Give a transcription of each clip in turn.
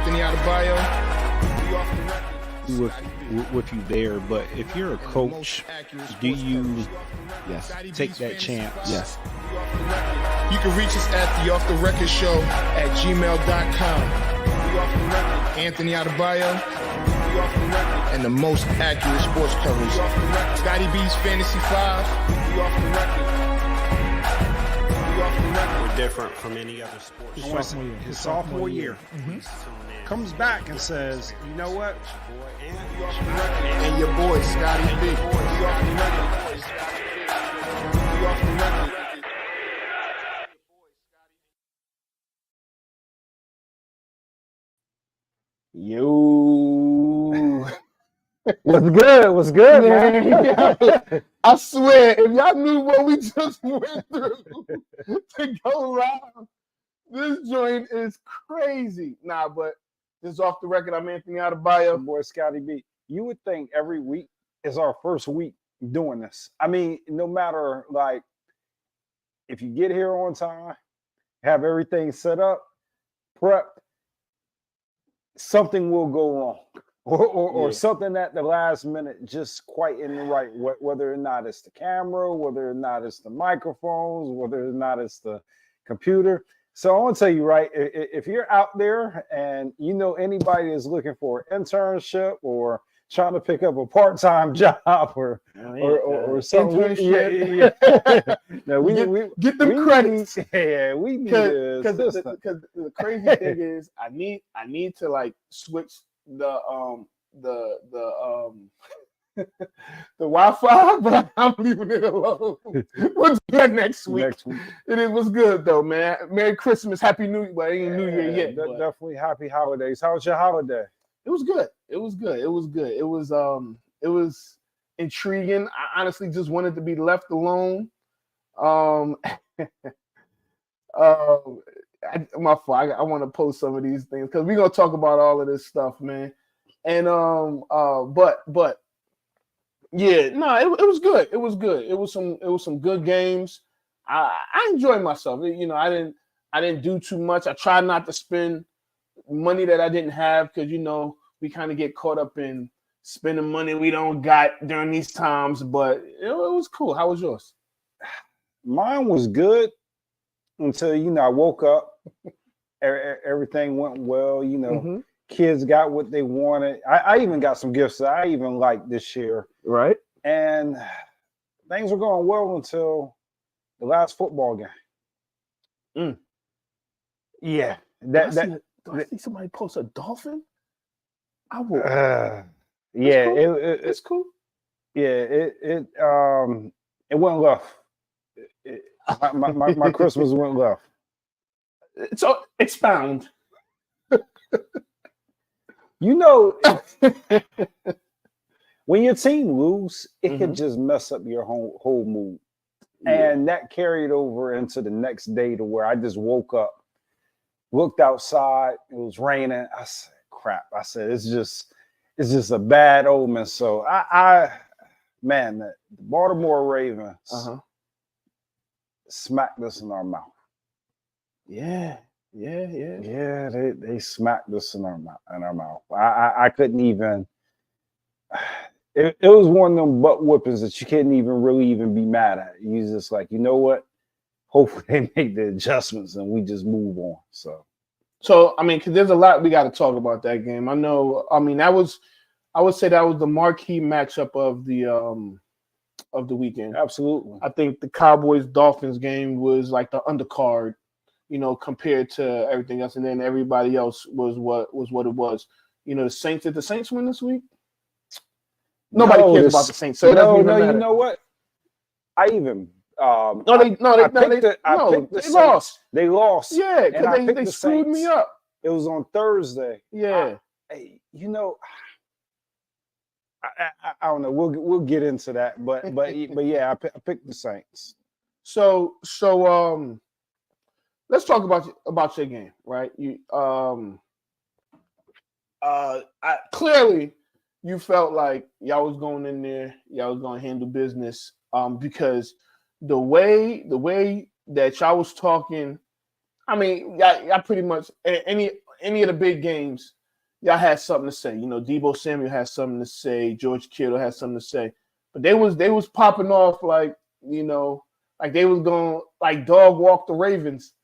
Anthony Adebayo. We off the record. With you there, but if you're a coach, do you take that chance? Yes. You can reach us at the Off the Record Show at gmail.com. Anthony Adebayo and the most accurate sports coverage. Scotty B's Fantasy 5. We're different from any other sport. His sophomore year. Comes back and says, you know what? And your boy, Scotty B. Yo. What's good, man? I swear, if y'all knew what we just went through to go live, this joint is crazy. Nah, but this is Off the Record. I'm Anthony Adebayo. Boy, Scotty B. You would think every week is our first week doing this. I mean, no matter, like, if you get here on time, have everything set up, prepped, something will go wrong. Or something at the last minute just quite in the right, whether or not it's the camera, whether or not it's the microphones, whether or not it's the computer. So I want to tell you, right, if you're out there and you know anybody is looking for an internship or trying to pick up a part-time job or something, no, we get them credits. We need because the crazy thing is I need to like switch the Wi-Fi, but I'm leaving it alone. We'll do that next week. It was good though, man. Merry Christmas, Happy New Year. Well, it ain't New Year yet. Definitely happy holidays. How was your holiday? It was good. It was intriguing. I honestly just wanted to be left alone. My fault. I want to post some of these things because we're gonna talk about all of this stuff, man. And but yeah, no, it was good. It was good. It was some good games. I enjoyed myself. You know, I didn't do too much. I tried not to spend money that I didn't have because you know we kind of get caught up in spending money we don't got during these times. But it was cool. How was yours? Mine was good. Until, you know, I woke up, everything went well, you know, kids got what they wanted. I even got some gifts that I even liked this year. Right. And things were going well until the last football game. Yeah. Do I see somebody post a dolphin? I will. Yeah. Cool. It's cool. Yeah. It went left. My Christmas went left. So expound. You know, when your team lose, it can just mess up your whole mood. Yeah. And that carried over into the next day to where I just woke up, looked outside, it was raining. I said, crap. I said, it's just a bad omen. So man, the Baltimore Ravens smacked us in our mouth. Yeah. They smacked us in our mouth. I couldn't even. It was one of them butt whippings that you couldn't even really be mad at. You just like, you know what? Hopefully they make the adjustments and we just move on. So I mean, because there's a lot we got to talk about that game. I know. I mean, I would say that was the marquee matchup of the weekend. Absolutely. I think the Cowboys-Dolphins game was like the undercard, you know, compared to everything else. And then everybody else was what it was. You know, did the Saints win this week? Nobody cares about the Saints. So no, you know what? I even they lost. They lost. Yeah, because they screwed me up. It was on Thursday. Yeah. You know, I don't know. We'll get into that, but yeah, I picked the Saints. So let's talk about your game, right? You clearly you felt like y'all was going in there, y'all was going to handle business, because the way that y'all was talking, I mean, y'all pretty much any of the big games, y'all had something to say. Debo Samuel had something to say. George Kittle had something to say. But they was popping off like like they was going like dog walk the Ravens.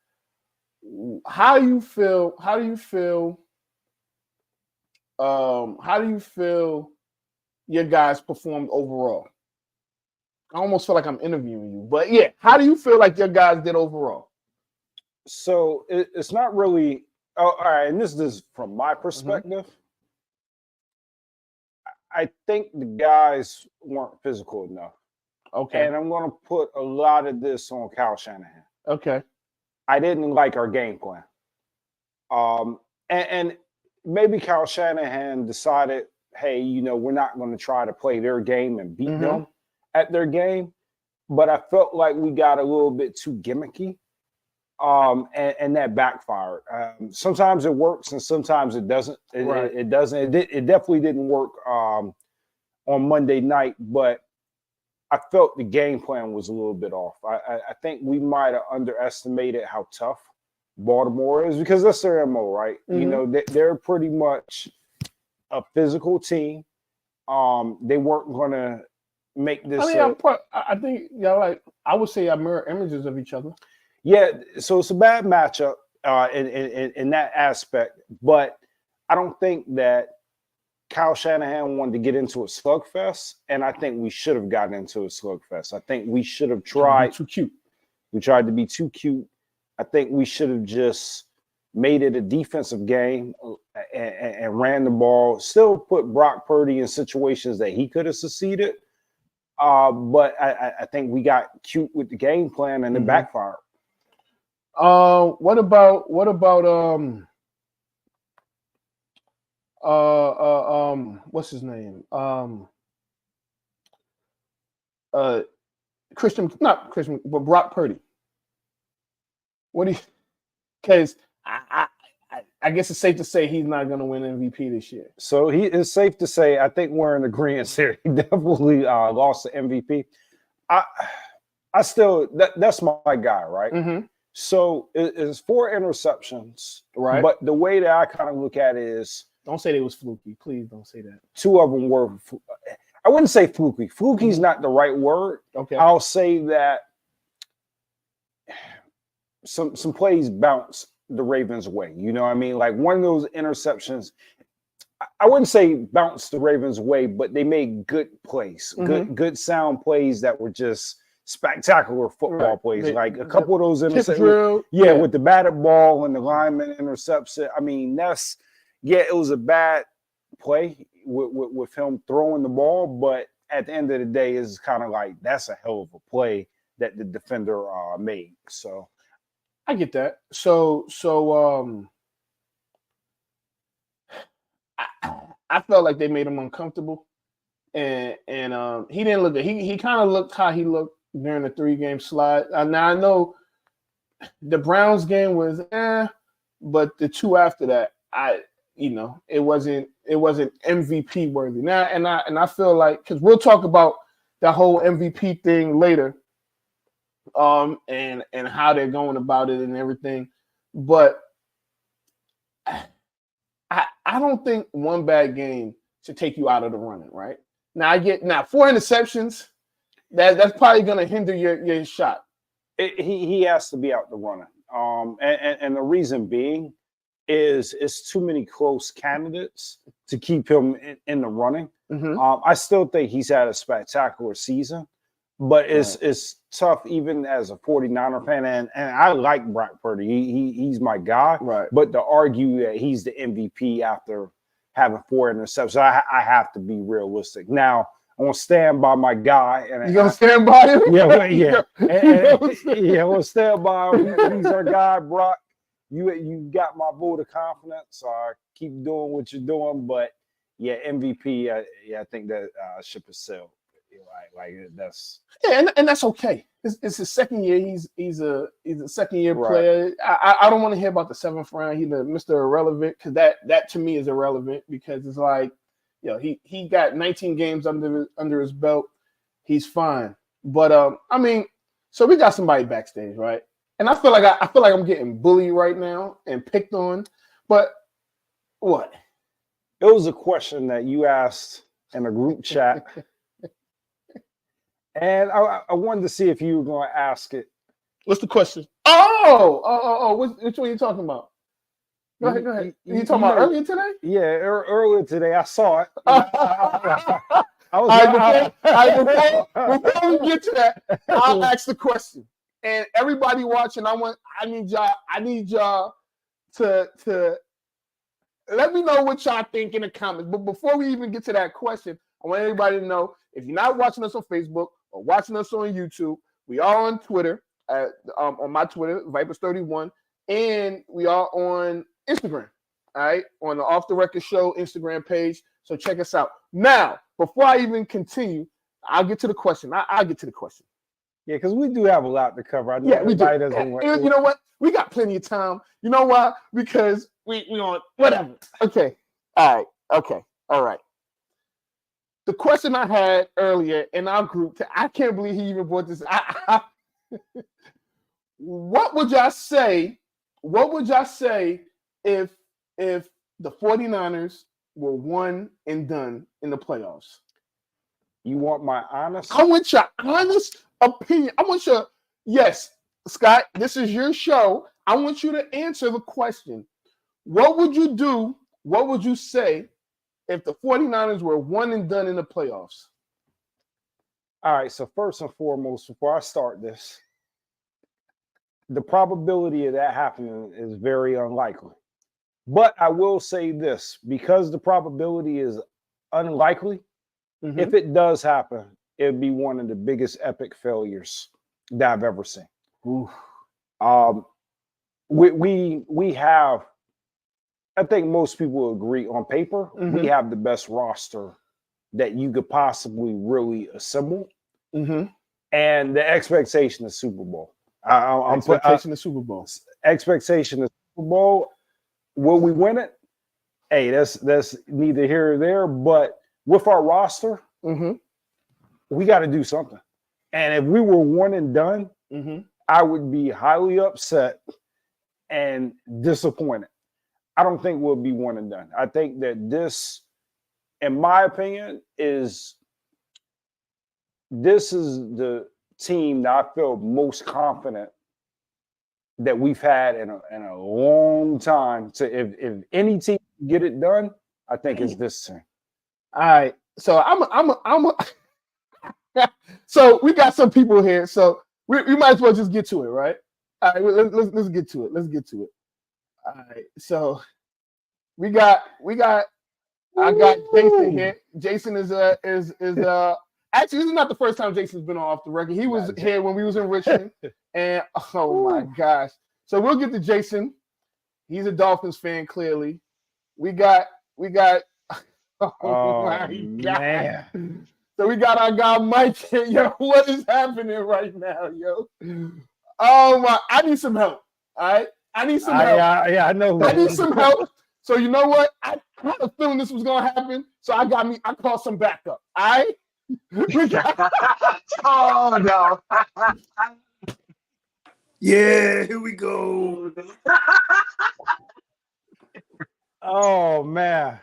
How do you feel? How do you feel your guys performed overall? I almost feel like I'm interviewing you, but yeah, how do you feel like your guys did overall? So it's not really. Oh, all right, and this is from my perspective. I think the guys weren't physical enough. Okay. And I'm going to put a lot of this on Kyle Shanahan. Okay. I didn't like our game plan. And maybe Kyle Shanahan decided, hey, we're not going to try to play their game and beat them at their game. But I felt like we got a little bit too gimmicky. And that backfired. Sometimes it works and sometimes it doesn't. It doesn't. It definitely didn't work on Monday night, but I felt the game plan was a little bit off. I think we might have underestimated how tough Baltimore is because that's their MO, right? They're pretty much a physical team. They weren't going to make this. I think I would say mirror images of each other. Yeah, so it's a bad matchup in that aspect, but I don't think that Kyle Shanahan wanted to get into a slugfest, and I think we should have gotten into a slugfest. I think we should have tried. Too cute. We tried to be too cute. I think we should have just made it a defensive game and ran the ball. Still put Brock Purdy in situations that he could have succeeded, but I think we got cute with the game plan and it backfired. What about what's his name? Not Christian, but Brock Purdy. What do you? Because I guess it's safe to say he's not going to win MVP this year. So it's safe to say. I think we're in agreement here. He definitely lost the MVP. I still that's my guy, right? Mm-hmm. So it's 4 interceptions, right? But the way that I kind of look at it is, don't say they was fluky. Please don't say that. 2 of them were. I wouldn't say fluky. Fluky is not the right word. Okay. I'll say that some plays bounce the Ravens away. You know what I mean? Like one of those interceptions. I wouldn't say bounce the Ravens away, but they made good plays, good sound plays that were just spectacular football plays. Like a couple of those interceptions. Yeah, with the batted ball and the lineman intercepts it. I mean, it was a bad play with him throwing the ball, but at the end of the day, it's kind of like that's a hell of a play that the defender made. So I get that. So I felt like they made him uncomfortable, and he didn't look good. He kind of looked how he looked during the 3-game slide. Now I know the Browns game was but the 2 after that, it wasn't MVP worthy. Now and I feel like, because we'll talk about that whole MVP thing later, and how they're going about it and everything, but I don't think one bad game should take you out of the running, right? Now 4 interceptions. That's probably going to hinder your shot. He has to be out the running. And the reason being is it's too many close candidates to keep him in the running. I still think he's had a spectacular season, but it's tough even as a 49er fan. And I like Brock Purdy. He's my guy. Right. But to argue that he's the MVP after having 4 interceptions, I have to be realistic. Now, I'm gonna stand by my guy. And you gonna stand by him? Yeah. I'm gonna stand by him. He's our guy, Brock. You got my vote of confidence. Keep doing what you're doing, but yeah, MVP. I think that ship is sailed. Like that's and that's okay. It's his second year. He's a second year player. I don't want to hear about the 7th round. He's Mr. Irrelevant, because that to me is irrelevant, because it's like, he got 19 games under his belt. He's fine. But I mean, so we got somebody backstage, right? And I feel like I'm getting bullied right now and picked on. But what? it was a question that you asked in a group chat, and I wanted to see if you were going to ask it. What's the question? Oh! Which one are you talking about? Go ahead. You talking about earlier today? Yeah, earlier today. I saw it. Before we get to that, I'll ask the question. And everybody watching, I need y'all to let me know what y'all think in the comments. But before we even get to that question, I want everybody to know, if you're not watching us on Facebook or watching us on YouTube, we are on Twitter, on my Twitter, Vipers31, and we are on Instagram, all right, on the Off the Record Show Instagram page. So check us out. Now, before I even continue, I'll get to the question. I'll get to the question. Yeah, because we do have a lot to cover. I know we do. You know what? We got plenty of time. You know why? Because we on whatever. Okay. All right. Okay. All right. The question I had earlier in our group, I can't believe he even brought this. What would y'all say? What would y'all say if the 49ers were one and done in the playoffs? You want my honest? I want your honest opinion. Yes, Scott, this is your show. I want you to answer the question. What would you do? What would you say if the 49ers were one and done in the playoffs? All right, so first and foremost, before I start this, the probability of that happening is very unlikely. But I will say this, because the probability is unlikely, if it does happen, it'd be one of the biggest epic failures that I've ever seen. We have, I think most people agree on paper, we have the best roster that you could possibly really assemble. And the expectation is Super Bowl. Expectation of Super Bowl. Expectation of Super Bowl. Will we win it? Hey, that's neither here or there. But with our roster, we got to do something. And if we were one and done, I would be highly upset and disappointed. I don't think we'll be one and done. I think that this, in my opinion, this is the team that I feel most confident that we've had in a long time. So if any team can get it done, I think it's this team. All right. So so we got some people here. So we might as well just get to it, right? All right, let's get to it. Let's get to it. All right. So I got Jason here. Jason is actually, this is not the first time Jason's been on Off the Record. He was here when we was in Richmond. And oh my gosh. So we'll get to Jason. He's a Dolphins fan, clearly. We got oh my God. So we got our guy Mike here. Yo, what is happening right now, yo? Oh my, I need some help. All right. I need some help. I know. I need some help. So you know what? I had a feeling this was gonna happen. So I called some backup. All right. Oh no. Yeah, here we go. Oh man.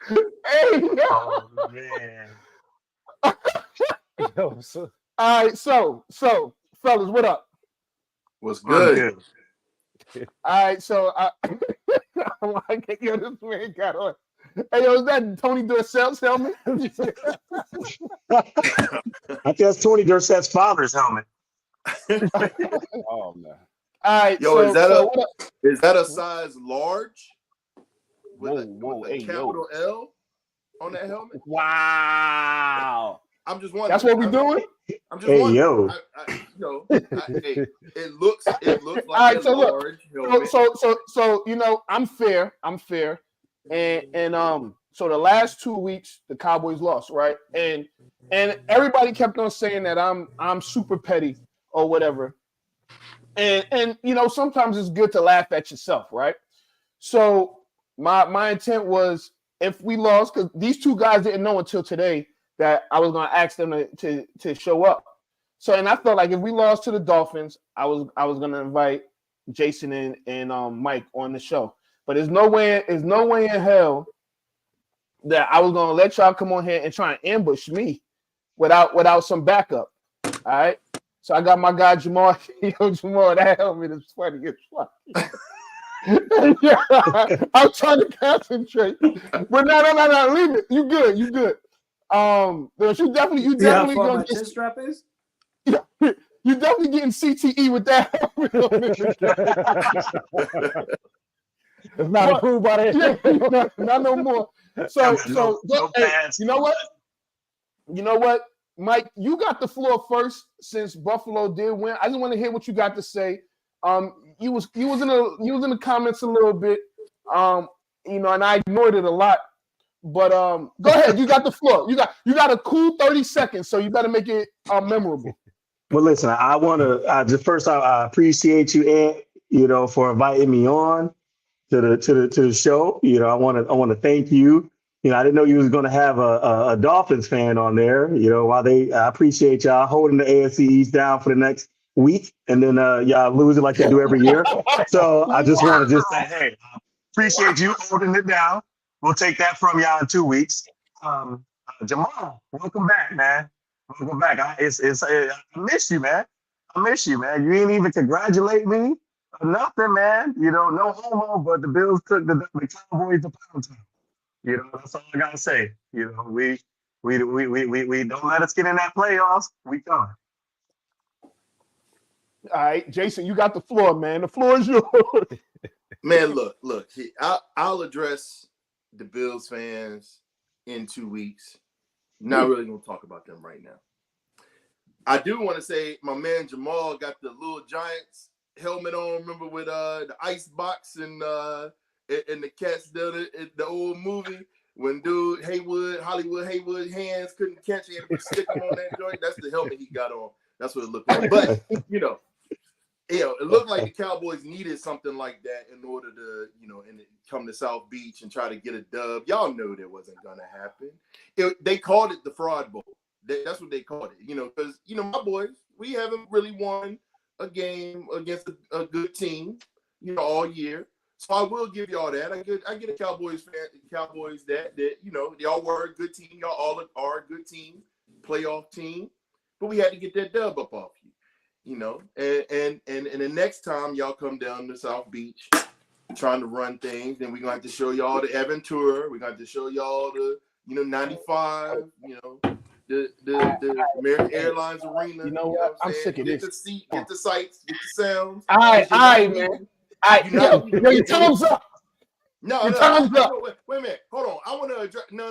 Hey, Oh man. Yo, so, all right, so fellas, what up? What's good? All right, so I can't get this man got on. Hey, yo, is that Tony Dorsett's helmet? I think that's Tony Dorsett's father's helmet. oh man. All right, Yo, is that a size large with a capital L on that helmet? Wow. I'm just wondering. That's what we're doing? I'm just wondering. Yo. It looks like right, a so large helmet. So you know, I'm fair. And so the last 2 weeks the Cowboys lost, right? And everybody kept on saying that I'm super petty or whatever. And you know, sometimes it's good to laugh at yourself, right? So my intent was, if we lost, because these two guys didn't know until today that I was gonna ask them to show up. So, and I felt like if we lost to the Dolphins, I was gonna invite Jason and Mike on the show. But there's no way in hell that I was gonna let y'all come on here and try and ambush me without some backup. All right. So I got my guy Jamal. Yo, Jamal, that helmet is funny as fuck. Yeah, I'm trying to concentrate. But no. Leave it. You good. You definitely my gonna chin strap is? Yeah, you definitely getting CTE with that helmet on this. It's not approved by the not no more. So hey, pads. you know what? You know what, Mike? You got the floor first since Buffalo did win. I just want to hear what you got to say. You was in the comments a little bit. And I ignored it a lot. But go ahead. You got the floor. You got a cool 30 seconds, so you better make it memorable. Well, listen, I want to I appreciate you, Ed, for inviting me on to the show. I want to thank you. I didn't know you was going to have a Dolphins fan on there. I appreciate y'all holding the AFC East down for the next week, and then y'all lose it like they do every year. So I just want to say, hey, appreciate you holding it down. We'll take that from y'all in 2 weeks. Jamal, welcome back, man. Welcome back. I miss you, man. I miss you, man. You ain't even congratulate me or nothing, man. No homo, but the Bills took the Cowboys to pound town. That's all I gotta say. We don't let us get in that playoffs. We coming. All right, Jason, you got the floor, man. The floor is yours. Man, look. I'll address the Bills fans in 2 weeks. Not really gonna talk about them right now. I do want to say my man Jamal got the little Giants helmet on. Remember with the ice box and the cats did it, the old movie when Hollywood Haywood hands couldn't catch it, he had to put a sticker on that joint. That's the helmet he got on. That's what it looked like. But it looked like the Cowboys needed something like that in order to, and come to South Beach and try to get a dub. Y'all know that wasn't gonna happen. They called it the Fraud Bowl. That's what they called it. Because my boys, we haven't really won a game against a good team, all year. So I will give y'all that. I get a Cowboys that y'all were a good team. Y'all all are a good team, playoff team. But we had to get that dub up off you. And the next time y'all come down to South Beach trying to run things, then we're gonna have to show y'all the Aventura. We're gonna have to show y'all the 95, the American Airlines Arena. You know what? I'm sick of this. Get the seat, get the sights, get the sounds. All right, man. Your time's up. No, time's up. Wait a minute. Hold on. I want to address. No.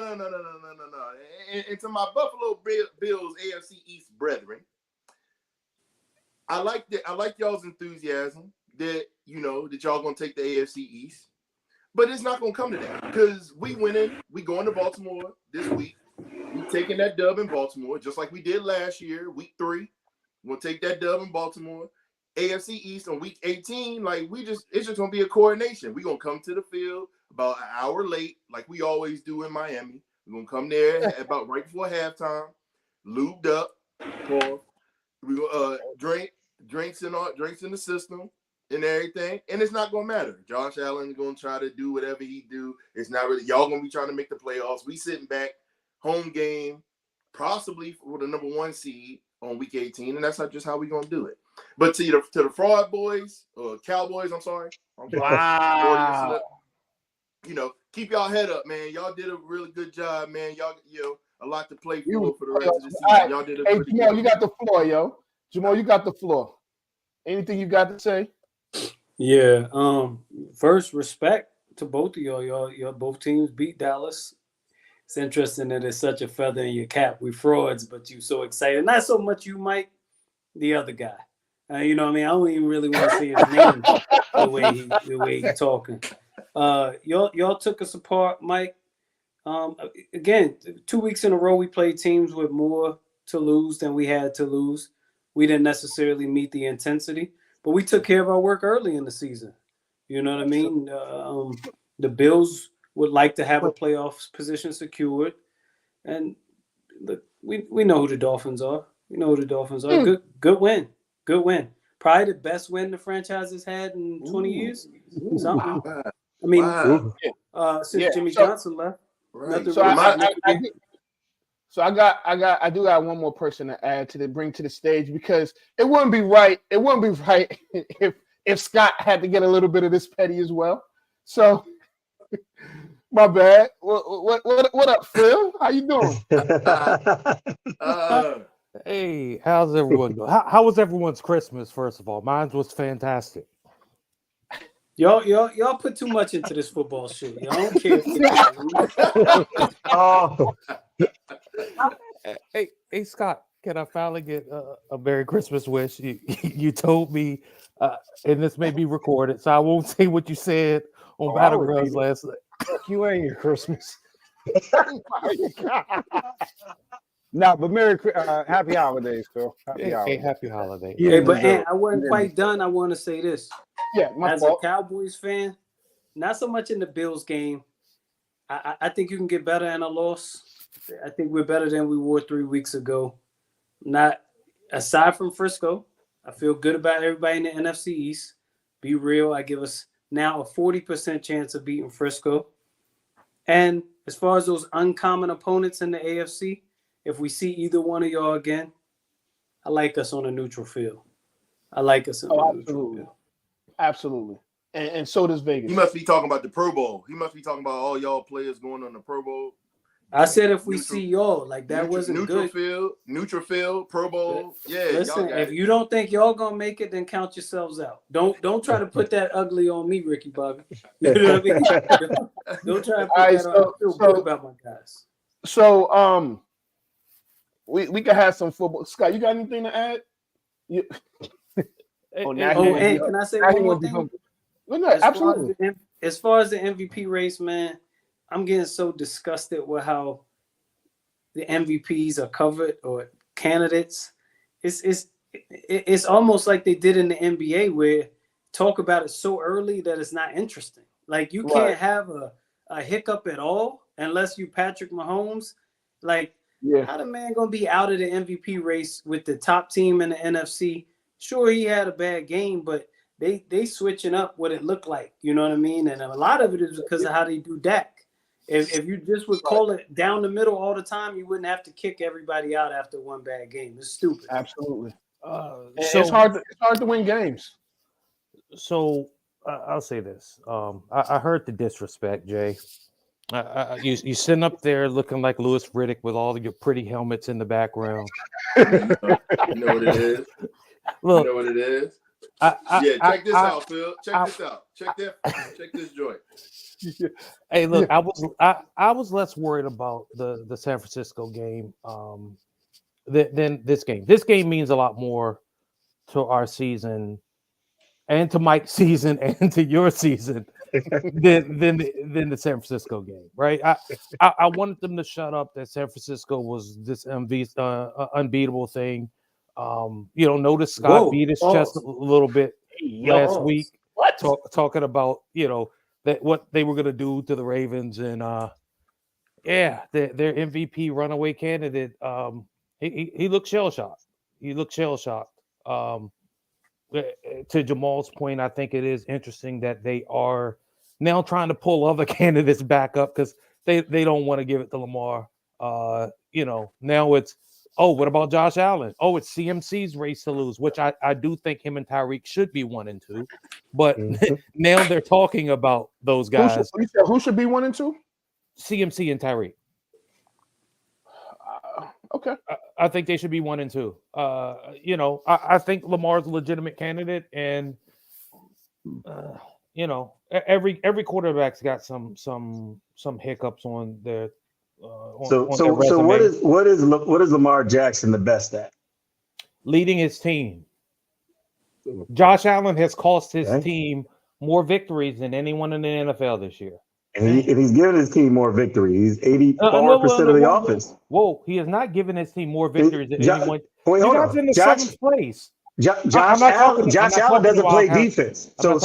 And to my Buffalo Bills AFC East brethren, I like y'all's enthusiasm that that y'all gonna take the AFC East, but it's not gonna come to that because we winning. We going to Baltimore this week. We taking that dub in Baltimore just like we did last year, week 3. We'll take that dub in Baltimore. AFC East on week 18, it's just gonna be a coordination. We're gonna come to the field about an hour late, like we always do in Miami. We're gonna come there about right before halftime, lubed up, pause. We gonna drinks in the system and everything, and it's not gonna matter. Josh Allen is gonna try to do whatever he do. It's not really y'all gonna be trying to make the playoffs. We sitting back, home game, possibly for the number 1 seed on week 18, and that's not just how we gonna do it. But to the fraud boys or Cowboys, I'm sorry. Wow. Keep y'all head up, man. Y'all did a really good job, man. Y'all, a lot to play for the rest of the season. Right. Y'all did a pretty Jamal, good. you got the floor, yo. Jamal, you got the floor. Anything you got to say? Yeah. First, respect to both of y'all. Y'all both teams beat Dallas. It's interesting that it's such a feather in your cap. We frauds, but you so excited. Not so much you, Mike, the other guy. You know what I mean? I don't even really want to say his name the way he talking. Y'all took us apart, Mike. Again, 2 weeks in a row, we played teams with more to lose than we had to lose. We didn't necessarily meet the intensity, but we took care of our work early in the season. You know what I mean? The Bills would like to have a playoff position secured, and look, we know who the Dolphins are. We know who the Dolphins are. Good win. Good win. Probably the best win the franchise has had in 20 years. Something. I mean, since Jimmy Johnson left. Right. So I do got one more person to add bring to the stage, because it wouldn't be right. It wouldn't be right if Scott had to get a little bit of this petty as well. So my bad. What up, Phil? How you doing? Hey, how's everyone doing? How was everyone's Christmas? First of all, mine was fantastic. Y'all put too much into this football shit. Y'all don't care. Oh, Hey, Scott, can I finally get a Merry Christmas wish? You told me, and this may be recorded, so I won't say what you said on Battlegrounds last night. Fuck you ain't your Christmas. No, but happy holidays, Phil. Happy holidays. Hey, but Ant, I wasn't quite done. I want to say this. Yeah, my As fault. a Cowboys fan, not so much in the Bills game. I think you can get better in a loss. I think we're better than we were 3 weeks ago. Not aside from Frisco, I feel good about everybody in the NFC East. Be real, I give us now a 40% chance of beating Frisco. And as far as those uncommon opponents in the AFC, if we see either one of y'all again, I like us on a neutral field. I like us on a neutral field. Absolutely. And so does Vegas. He must be talking about the Pro Bowl. He must be talking about all y'all players going on the Pro Bowl. I said if we see y'all, like that wasn't good. Neutral field, Pro Bowl. Yeah. Listen, if you don't think y'all gonna make it, then count yourselves out. Don't try to put that ugly on me, Ricky Bobby. You know what I mean? Don't try to put that on. I feel good about my guys. So we can have some football. Scott, you got anything to add? And can I say one more thing? Absolutely. As far as the MVP race, man, I'm getting so disgusted with how the MVPs are covered or candidates. It's almost like they did in the NBA, where talk about it so early that it's not interesting. Like you can't have a hiccup at all unless you Patrick Mahomes. Like, how the man gonna be out of the MVP race with the top team in the NFC? Sure, he had a bad game, but they switching up what it looked like. You know what I mean? And a lot of it is because of how they do Dak. If you just would call it down the middle all the time, you wouldn't have to kick everybody out after one bad game. It's stupid. Absolutely. So it's hard to win games. So I'll say this. I heard the disrespect, Jay. You sitting up there looking like Louis Riddick with all of your pretty helmets in the background. You know what it is? Look, you know what it is? Check this out, Phil. Check this out. Check this joint. Hey, look, I was less worried about the San Francisco game than this game. This game means a lot more to our season and to Mike's season and to your season than the San Francisco game, right? I wanted them to shut up that San Francisco was this unbeatable thing. Notice Scott beat his chest a little bit last week. Talking about that what they were going to do to the Ravens, and their MVP runaway candidate. He looked shell shocked. To Jamal's point, I think it is interesting that they are now trying to pull other candidates back up because they don't want to give it to Lamar. Now it's, what about Josh Allen? It's CMC's race to lose, which I do think him and Tyreek should be 1 and 2. But now they're talking about those guys. Who should be 1 and 2? CMC and Tyreek. Okay. I think they should be 1 and 2. I think Lamar's a legitimate candidate, and every quarterback's got some hiccups on their. So what is Lamar Jackson the best at? Leading his team. Josh Allen has cost his team more victories than anyone in the NFL this year. And he's given his team more victories. He's 84% of the offense. Whoa, he has not given his team more victories than anyone. Wait, hold on. In the 7th place. Josh Allen doesn't play defense. So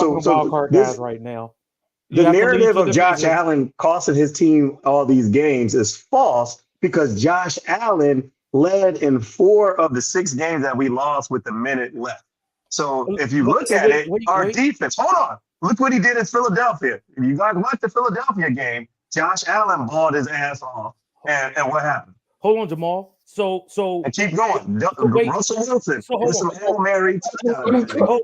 guys right now. The narrative of Josh Allen costing his team all these games is false because Josh Allen led in 4 of the 6 games that we lost with a minute left. So if you look at it, our defense, hold on. Look what he did in Philadelphia. If you guys watch the Philadelphia game, Josh Allen balled his ass off. And what happened? Hold on, Jamal. So And keep going. wait. Russell Wilson So with some Hail Mary touchdowns. hold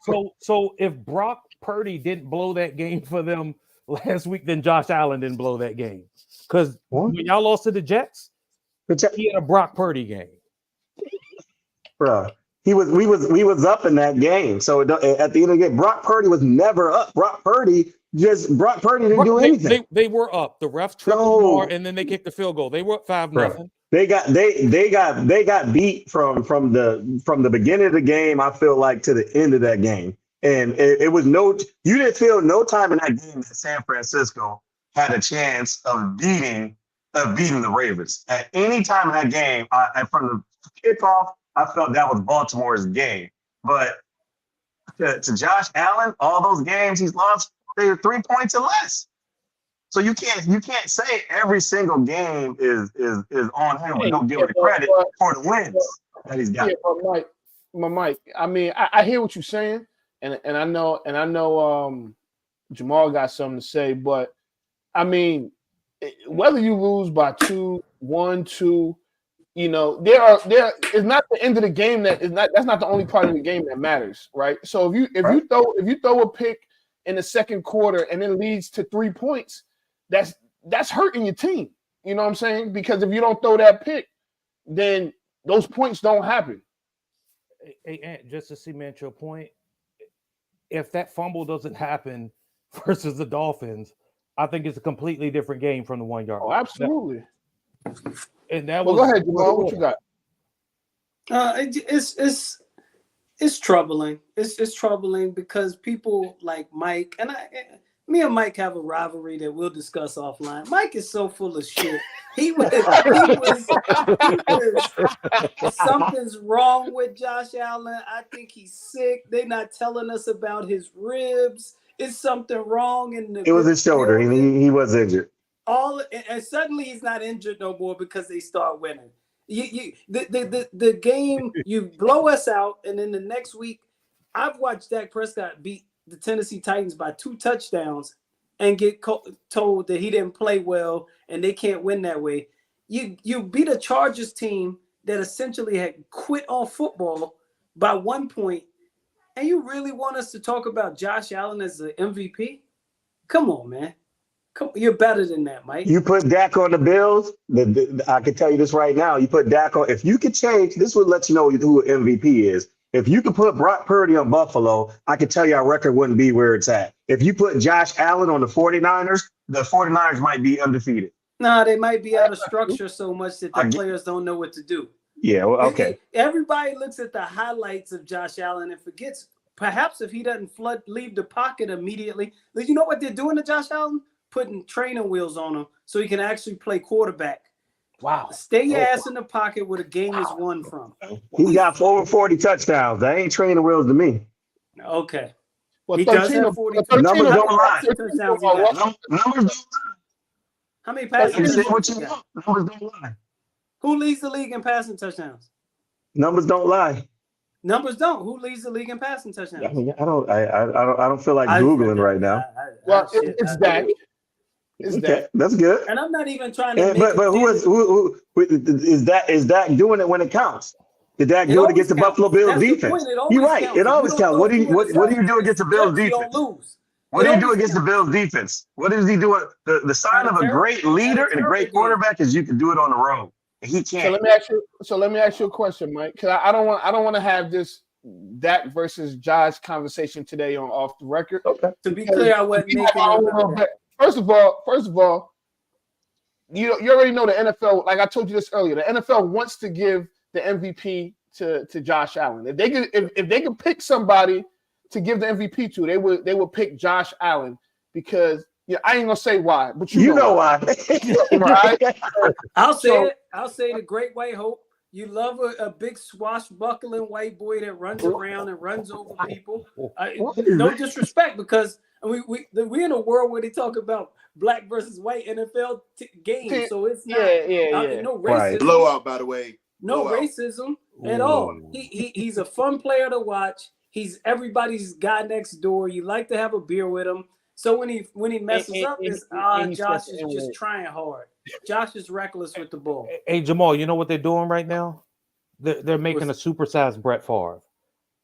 on. So if Brock Purdy didn't blow that game for them last week, then Josh Allen didn't blow that game. Because when y'all lost to the Jets, he had a Brock Purdy game. Bro, we was up in that game. So at the end of the game, Brock Purdy was never up. Brock Purdy didn't do anything. They were up. The refs tripped more, and then they kicked the field goal. They were up 5-0. They got beat from the beginning of the game, I feel like, to the end of that game. And it was you didn't feel no time in that game that San Francisco had a chance of beating the Ravens. At any time in that game, from the kickoff, I felt that was Baltimore's game. But to Josh Allen, all those games he's lost, they were 3 points or less. So you can't say every single game is on him. We don't give him the credit for the wins that he's got. Yeah, but Mike, I mean, I hear what you're saying, and I know Jamal got something to say, but I mean, whether you lose by 1, 2, you know, it's not the end of the game that's not the only part of the game that matters, right? So if you throw a pick in the second quarter and it leads to 3 points, that's hurting your team. You know what I'm saying? Because if you don't throw that pick, then those points don't happen. Hey, just to cement your point, if that fumble doesn't happen versus the Dolphins, I think it's a completely different game from the 1 yard. Oh, absolutely. And that go ahead, Jamal. What you got? It's troubling. It's troubling because people like Mike and me and Mike have a rivalry that we'll discuss offline. Mike is so full of shit. He was something's wrong with Josh Allen. I think he's sick. They're not telling us about his ribs. It's something wrong in the. It was his shoulder. He was injured. And suddenly he's not injured no more because they start winning. The game, you blow us out, and then the next week, I've watched Dak Prescott beat the Tennessee Titans by 2 touchdowns and get told that he didn't play well and they can't win that way. You beat a Chargers team that essentially had quit on football by 1 point, and you really want us to talk about Josh Allen as the MVP? Come on, man. You're better than that, Mike. You put Dak on the Bills, I can tell you this right now. You put Dak on, if you could change, this would let you know who MVP is. If you could put Brock Purdy on Buffalo, I could tell you our record wouldn't be where it's at. If you put Josh Allen on the 49ers, the 49ers might be undefeated. No, they might be out of structure so much that the players don't know what to do. Yeah, well, okay. Everybody looks at the highlights of Josh Allen and forgets, perhaps if he doesn't leave the pocket immediately. You know what they're doing to Josh Allen? Putting training wheels on him so he can actually play quarterback. Wow. Stay your ass in the pocket where the game is won from. He got over 40 touchdowns. That ain't training wheels to me. Okay. Well, he does have 40 numbers don't lie. touchdowns. Numbers don't lie. How many passing touchdowns? Numbers don't lie. Who leads the league in passing touchdowns? Numbers don't lie. Numbers don't. Who leads the league in passing touchdowns? I mean, I don't feel like Googling right now. It's Dak. Okay, that's good. And I'm not even trying to. But who is Dak doing it when it counts? Did Dak do it against the Buffalo Bills defense? You're right. It always counts. What do you do against the Bills defense? What do you do against the Bills defense? What is he doing? The sign of a great leader and a great quarterback is you can do it on the road. He can't. So let me ask you a question, Mike. Because I don't want to have this Dak versus Josh conversation today on Off the Record. Okay. To be clear, I wasn't making. First of all, you already know the NFL. Like I told you this earlier, the NFL wants to give the MVP to Josh Allen. If they could pick somebody to give the MVP to, they would pick Josh Allen because I ain't gonna say why, but you know why. Right? I'll say the Great White Hope. You love a big swashbuckling white boy that runs around and runs over people. No disrespect, because we're in a world where they talk about black versus white NFL games, so it's not no racism. Right. Blowout, by the way. No racism at all. He's a fun player to watch. He's everybody's guy next door. You like to have a beer with him. So when he messes up, it's and he Josh steps is in just with- trying hard. Josh is reckless with the ball. Hey Jamal, you know what they're doing right now? They're making a supersized Brett Favre.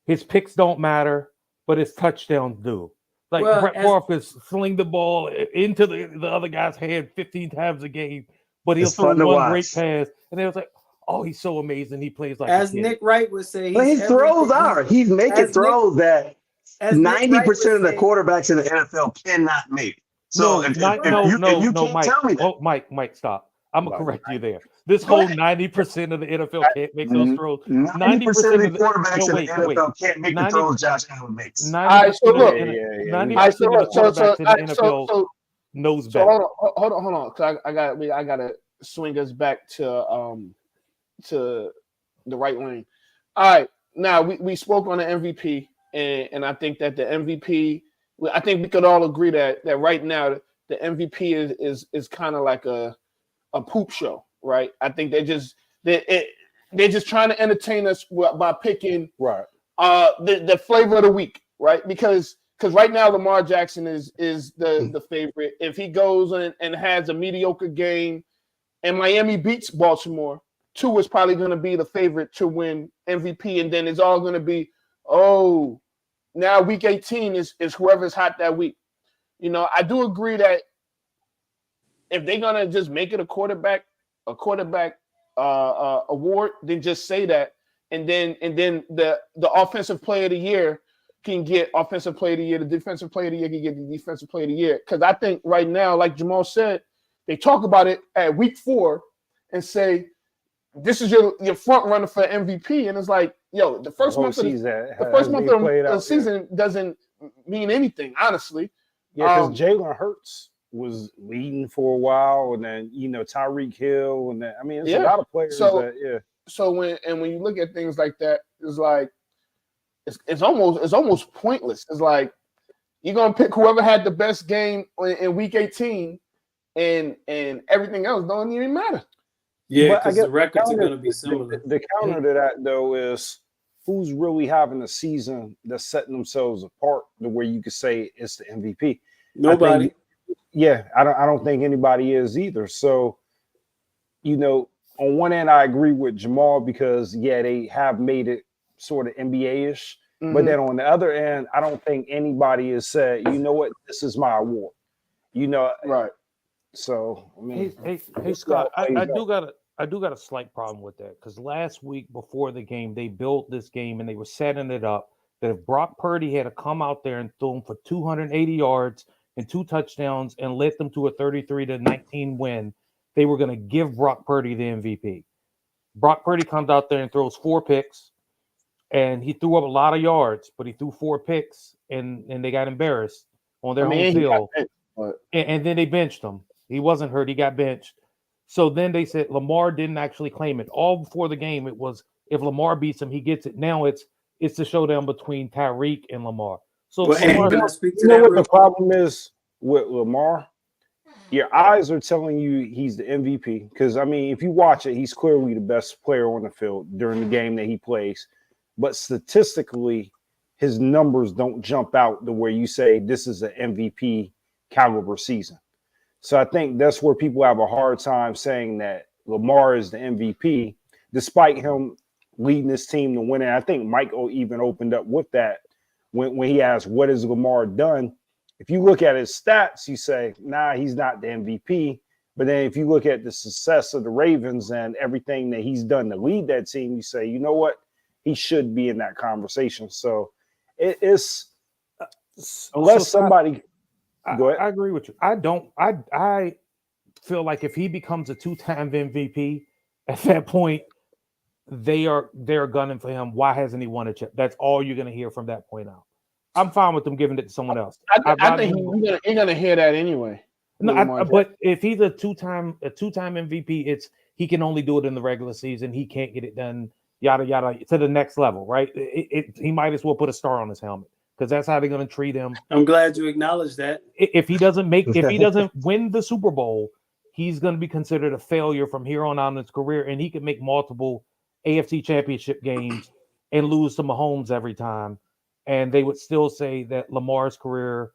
His picks don't matter, but his touchdowns do. Like Well, Brett Favre could sling the ball into the other guy's hand 15 times a game, but he'll It's throw fun to one watch. great pass, and they was like, "Oh, he's so amazing. He plays like As a kid." Nick Wright would say, But his throws are. He's making as throws that as Nick Wright would 90% of the say- quarterbacks in the NFL cannot make. So if you Mike, can't tell me that, oh, Mike, stop. I'm gonna Mike, correct you there. This Go whole ahead. 90% of the NFL can't make those throws. 90% of the quarterbacks no, in the NFL can't make the 90 throws Josh Allen makes. 90% All right, so of the look. N- Yeah. 90% All right, so of the look, so quarterbacks in the all right, NFL knows so better. hold on, because I gotta swing us back to the right lane. All right, now we spoke on the MVP, and I think that the MVP, I think we could all agree that right now the MVP is kind of like a poop show, right? I think they're just trying to entertain us by picking Right. the flavor of the week, right? Because right now Lamar Jackson is the favorite. If he goes and has a mediocre game and Miami beats Baltimore, Tua is probably going to be the favorite to win MVP, and then it's all going to be, oh, now week 18 is whoever's hot that week. You know, I do agree that if they're gonna just make it a quarterback award, then just say that, and then the offensive player of the year can get offensive player of the year, the defensive player of the year can get the defensive player of the year. Because I think right now, like Jamal said, they talk about it at week 4 and say this is your front runner for MVP, and it's like, yo, the first month of the season doesn't mean anything, honestly. Yeah, because Jalen Hurts was leading for a while, and then Tyreek Hill, and then it's a lot of players. So when you look at things like that, it's like it's almost pointless. It's like you're gonna pick whoever had the best game in week 18, and everything else don't even matter. Yeah, because the records are gonna be similar. The counter to that though is who's really having a season that's setting themselves apart to where you could say it's the MVP. Nobody. I don't think anybody is either. So, on one end, I agree with Jamal because they have made it sort of NBA-ish. Mm-hmm. But then on the other end, I don't think anybody has said, you know what, this is my award. Right. So Hey Scott, I do got a slight problem with that because last week before the game they built this game and they were setting it up that if Brock Purdy had to come out there and throw him for 280 yards and 2 touchdowns and led them to a 33-19 win, they were going to give Brock Purdy the MVP. Brock Purdy comes out there and throws 4 picks, and he threw up a lot of yards, but he threw 4 picks, and they got embarrassed on their home field. And then they benched him. He wasn't hurt. He got benched. So then they said Lamar didn't actually claim it. All before the game, it was if Lamar beats him, he gets it. Now it's the showdown between Tyreek and Lamar. So Lamar, what the problem is with Lamar? Your eyes are telling you he's the MVP. Because, if you watch it, he's clearly the best player on the field during the game that he plays. But statistically, his numbers don't jump out the way you say this is an MVP caliber season. So I think that's where people have a hard time saying that Lamar is the MVP, despite him leading his team to win. And I think Michael even opened up with that when he asked, what has Lamar done? If you look at his stats, you say, nah, he's not the MVP. But then if you look at the success of the Ravens and everything that he's done to lead that team, you say, you know what? He should be in that conversation. So it's unless somebody – Go ahead. I agree with you. I feel like if he becomes a 2-time MVP, at that point, they're gunning for him. Why hasn't he won a chip? That's all you're going to hear from that point out. I'm fine with them giving it to someone else. I think you're going to hear that anyway. No, but if he's a two-time MVP, he can only do it in the regular season. He can't get it done, yada yada, to the next level, right? He might as well put a star on his helmet. Because that's how they're going to treat him. I'm glad you acknowledged that. If he doesn't win the Super Bowl, he's going to be considered a failure from here on out in his career, and he could make multiple AFC Championship games and lose to Mahomes every time, and they would still say that Lamar's career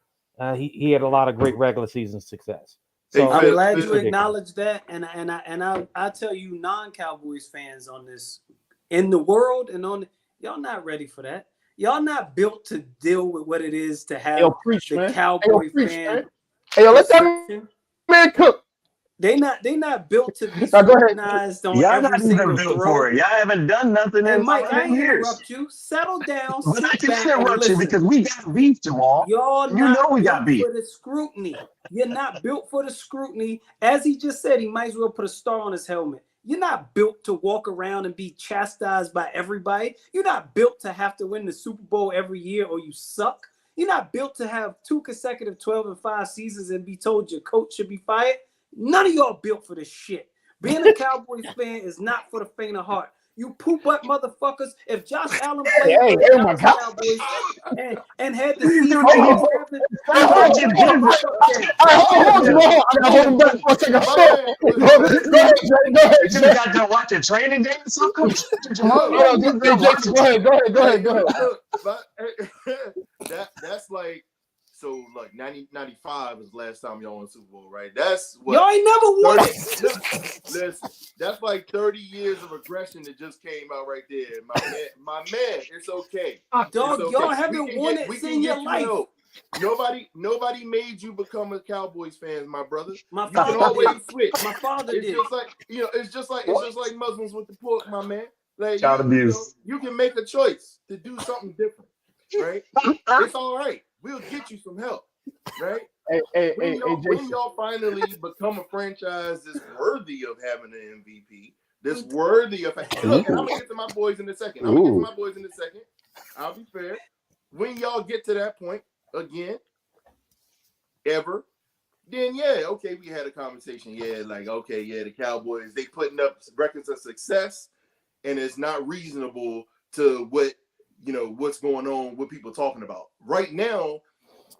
He had a lot of great regular season success. Hey, So I'm Phil, glad it's you ridiculous. acknowledge that, and I tell you, non-Cowboys fans on this in the world and on y'all not ready for that. Y'all not built to deal with what it is to have Hey, yo, preach, the man. Hey, yo, Cowboy preach, fan. man. Hey, yo, let that perception. man cook. They not built to be Now, go ahead. scrutinized on Y'all every not even single built throw. for it. Y'all haven't done nothing Hey in Mike, I 100 ain't years. interrupt you. Settle down, But I sit can back, and interrupt you listen. because we got beef, Jamal. Y'all You not know we built got beef. for the scrutiny. You're not built for the scrutiny. As he just said, he might as well put a star on his helmet. You're not built to walk around and be chastised by everybody. You're not built to have to win the Super Bowl every year or you suck. You're not built to have 2 consecutive 12-5 seasons and be told your coach should be fired. None of y'all built for this shit. Being a Cowboys fan is not for the faint of heart. You poop butt motherfuckers. If Josh Allen played for the my Dallas God. Cowboys and had the You season do niggas- Hold Hey, on, watch your hold on. business. Hold on, I gotta hold him back for a second. My man, Go ahead, Jay. Go ahead, You Jay. got to watch a training day or something? Jamal, Hold on, you Jay, Jason, go ahead. hey, Go ahead. look, but, that's like so like 95 was the last time y'all won the Super Bowl, right? That's what Y'all ain't never won 30, it. listen, that's like 30 years of aggression that just came out right there. My man, it's okay. Dog, It's okay. y'all We haven't can won get- it we in can your get you life. help. Nobody made you become a Cowboys fan, my brother. My You can father always did. switch. My father It's did. just like it's just like Muslims with the pork, my man. Like Child abuse. you can make a choice to do something different, right? It's all right. We'll get you some help, right? Hey, When Jason. y'all finally become a franchise that's worthy of having an MVP, that's worthy of look, and I'm gonna get to my boys in a second. I'll be fair. When y'all get to that point again, ever, then yeah, okay, we had a conversation. Yeah, like okay, yeah, the Cowboys, they putting up records of success, and it's not reasonable to what's going on, what people talking about. Right now,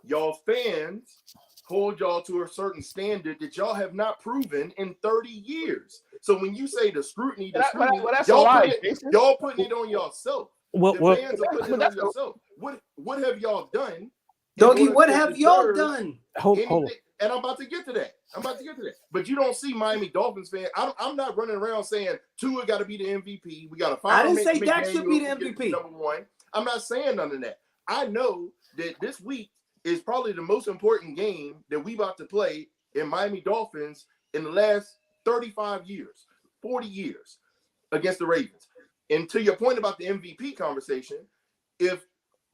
y'all fans hold y'all to a certain standard that y'all have not proven in 30 years. So when you say the scrutiny, That's a y'all lie, putting Jason. it on yourself. Well, The fans are putting it on yourself. What have y'all done? in Doggy, order what to have y'all deserve done? hold on. anything? And I'm about to get to that. But you don't see Miami Dolphins fan. I'm not running around saying Tua got to be the MVP. We got to find. I didn't say Dak should be the MVP. Number one. I'm not saying none of that. I know that this week is probably the most important game that we about to play in Miami Dolphins in the last 35 years, 40 years against the Ravens. And to your point about the MVP conversation, if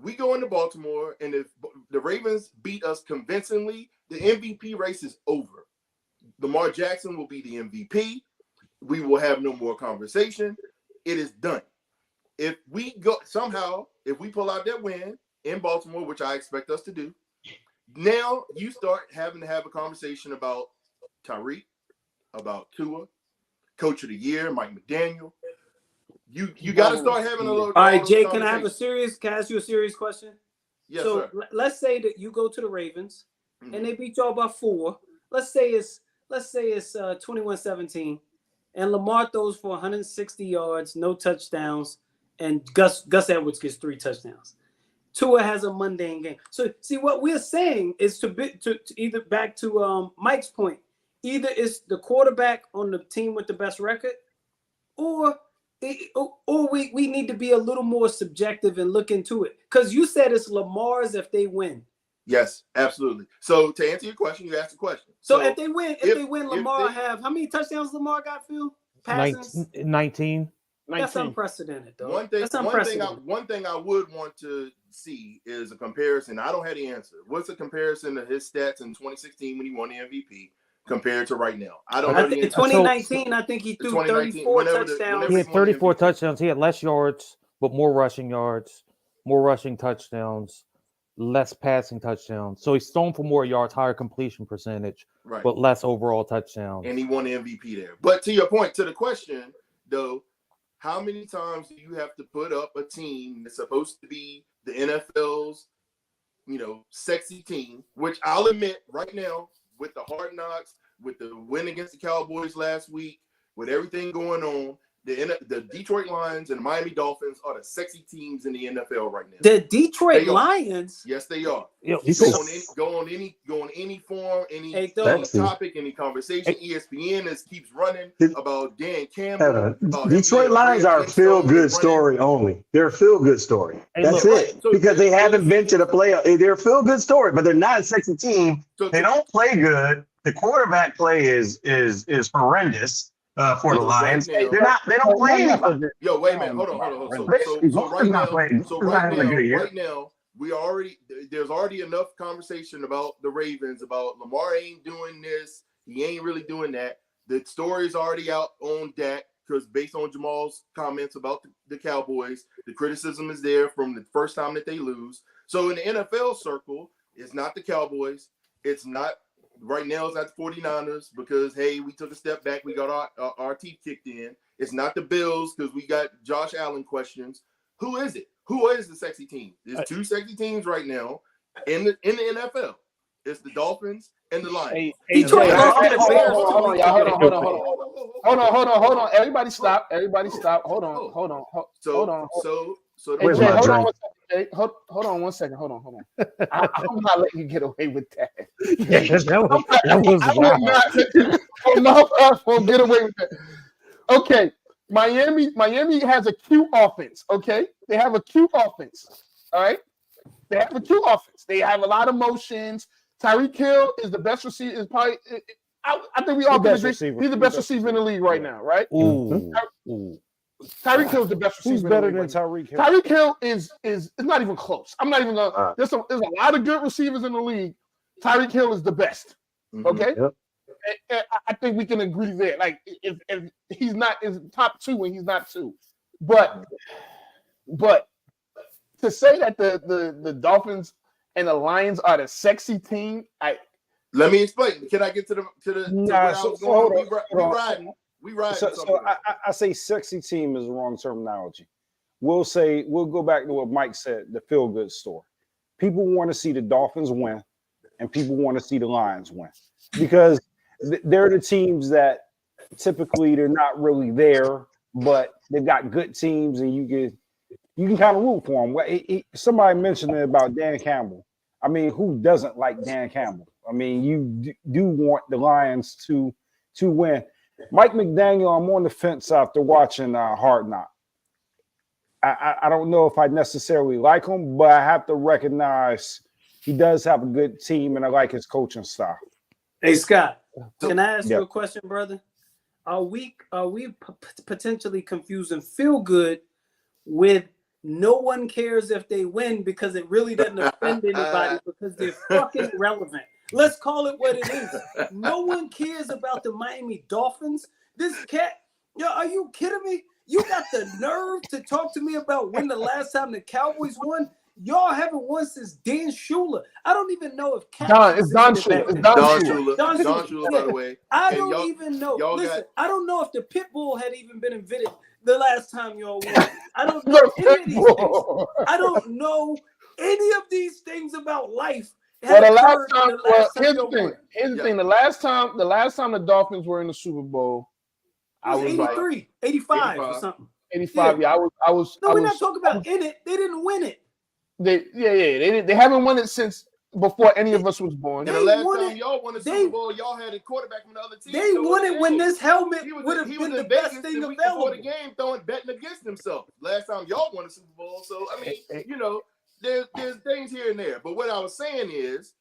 we go into Baltimore and if the Ravens beat us convincingly, the MVP race is over. Lamar Jackson will be the MVP. We will have no more conversation. It is done. If we pull out that win in Baltimore, which I expect us to do, now you start having to have a conversation about Tyreek, about Tua, Coach of the Year, Mike McDaniel. You got to start having a little. All right, Jay, can I ask you a serious question? Yes, so sir. Let's say that you go to the Ravens and they beat y'all by 4. Let's say it's 21-17, and Lamar throws for 160 yards, no touchdowns, and Gus Edwards gets 3 touchdowns. Tua has a mundane game. So see what we're saying is to either back to Mike's point, either it's the quarterback on the team with the best record, or we need to be a little more subjective and look into it. Because you said it's Lamar's if they win. Yes, absolutely. So to answer your question, you asked the question. So if they win, Lamar have how many touchdowns Lamar got, Phil? Passes? 19. That's unprecedented, though. One thing I would want to see is a comparison. I don't have the answer. What's a comparison of his stats in 2016 when he won the MVP compared to right now? I don't know. In 2019, I think he threw 34 touchdowns. He had 34 touchdowns. He had less yards, but more rushing yards, more rushing touchdowns, less passing touchdowns. So he's thrown for more yards, higher completion percentage, right, but less overall touchdowns. And he won the MVP there. But to your point, to the question, though, how many times do you have to put up a team that's supposed to be the NFL's, sexy team, which I'll admit right now, with the Hard Knocks, with the win against the Cowboys last week, with everything going on, the Detroit Lions and the Miami Dolphins are the sexy teams in the NFL right now. The Detroit They are. Lions. Yes, they are. Yo, Go on any forum, any Sexy. topic, any conversation. ESPN keeps running about Dan Campbell. about Detroit him being Lions Fred are a Flintstone feel-good running. story only. They're a feel-good story. Hey, That's look, it. so- Because they haven't been to the playoff. They're a feel-good story, but they're not a sexy team. So- They don't play good. The quarterback play is horrendous for the Lions. Right They don't play anybody. Yo, wait a minute. Hold on. So Goldman's not playing. Goldman's having a good year. right now, there's already enough conversation about the Ravens, about Lamar ain't doing this, he ain't really doing that. The story's already out on Dak, because based on Jamal's comments about the Cowboys, the criticism is there from the first time that they lose. So in the NFL circle, it's not the Cowboys. It's not right now. It's not the 49ers because, hey, we took a step back. We got our teeth kicked in. It's not the Bills because we got Josh Allen questions. Who is it? Who is the sexy team? There's two sexy teams right now in the NFL. It's the Dolphins and the Lions. Detroit Jay, lost to the Bears. Hold on. Everybody stop. Hold on. So Hey, Where's Jay, my hold on drink? one second. Jay, hold on 1 second. Hold on. I'm not letting you get away with that. that was I will wild. not let you on my platform get away with that. Okay, Miami has a cute offense. Okay, they have a cute offense. All right, they have a cute offense. They have a lot of motions. Tyreek Hill is the best receiver. Is probably. I think we all can agree. He's the best receiver in the league right now, right? Ooh. Tyreek Hill is the best receiver. Who's in the better league than right now. Tyreek Hill? Tyreek Hill is it's not even close. I'm not even gonna. There's a lot of good receivers in the league. Tyreek Hill is the best. Okay, Yep. And I think we can agree there. Like if he's not is top two and he's not two, but to say that the Dolphins and the Lions are the sexy team, let me explain. Can I get to where I was going? We riding. So I say sexy team is the wrong terminology. We'll go back to what Mike said, the feel-good story. People want to see the Dolphins win, and people want to see the Lions win because they're the teams that typically they're not really there, but they've got good teams, and you can kind of root for them. Somebody mentioned it about Dan Campbell. I mean, who doesn't like Dan Campbell? I mean, you do want the Lions to win. Mike McDaniel, I'm on the fence after watching Hard Knock. I don't know if I necessarily like him, but I have to recognize he does have a good team, and I like his coaching style. Hey, Scott, can I ask Yeah. you a question, brother? Are we potentially confusing feel good with no one cares if they win because it really doesn't offend anybody because they're fucking relevant? Let's call it what it is. No one cares about the Miami Dolphins. This cat, are you kidding me? You got the nerve to talk to me about when the last time the Cowboys won? Y'all haven't won since Dan Shula. I don't even know if it's Don Shula. It's Don Shula. Don Shula, by the way. I And don't even know. Listen, got- I don't know if the pit bull had even been invented the last time y'all won. I don't know any of these things. I don't know any of these things about life. Well, here's the y'all thing. won. Here's the thing. The last time the Dolphins were in the Super Bowl, It was 83, 85 or something. 85. Yeah, I was. No, we're not talking about in it. They didn't win it. They haven't won it since before any of us was born. And the last time y'all won the Super Bowl, y'all had a quarterback from the other team. They won it when this helmet He was would have he been was the in best Vegas thing the week before available. the game, betting against himself. Last time y'all won the Super Bowl, so I mean, there's things here and there. But what I was saying is,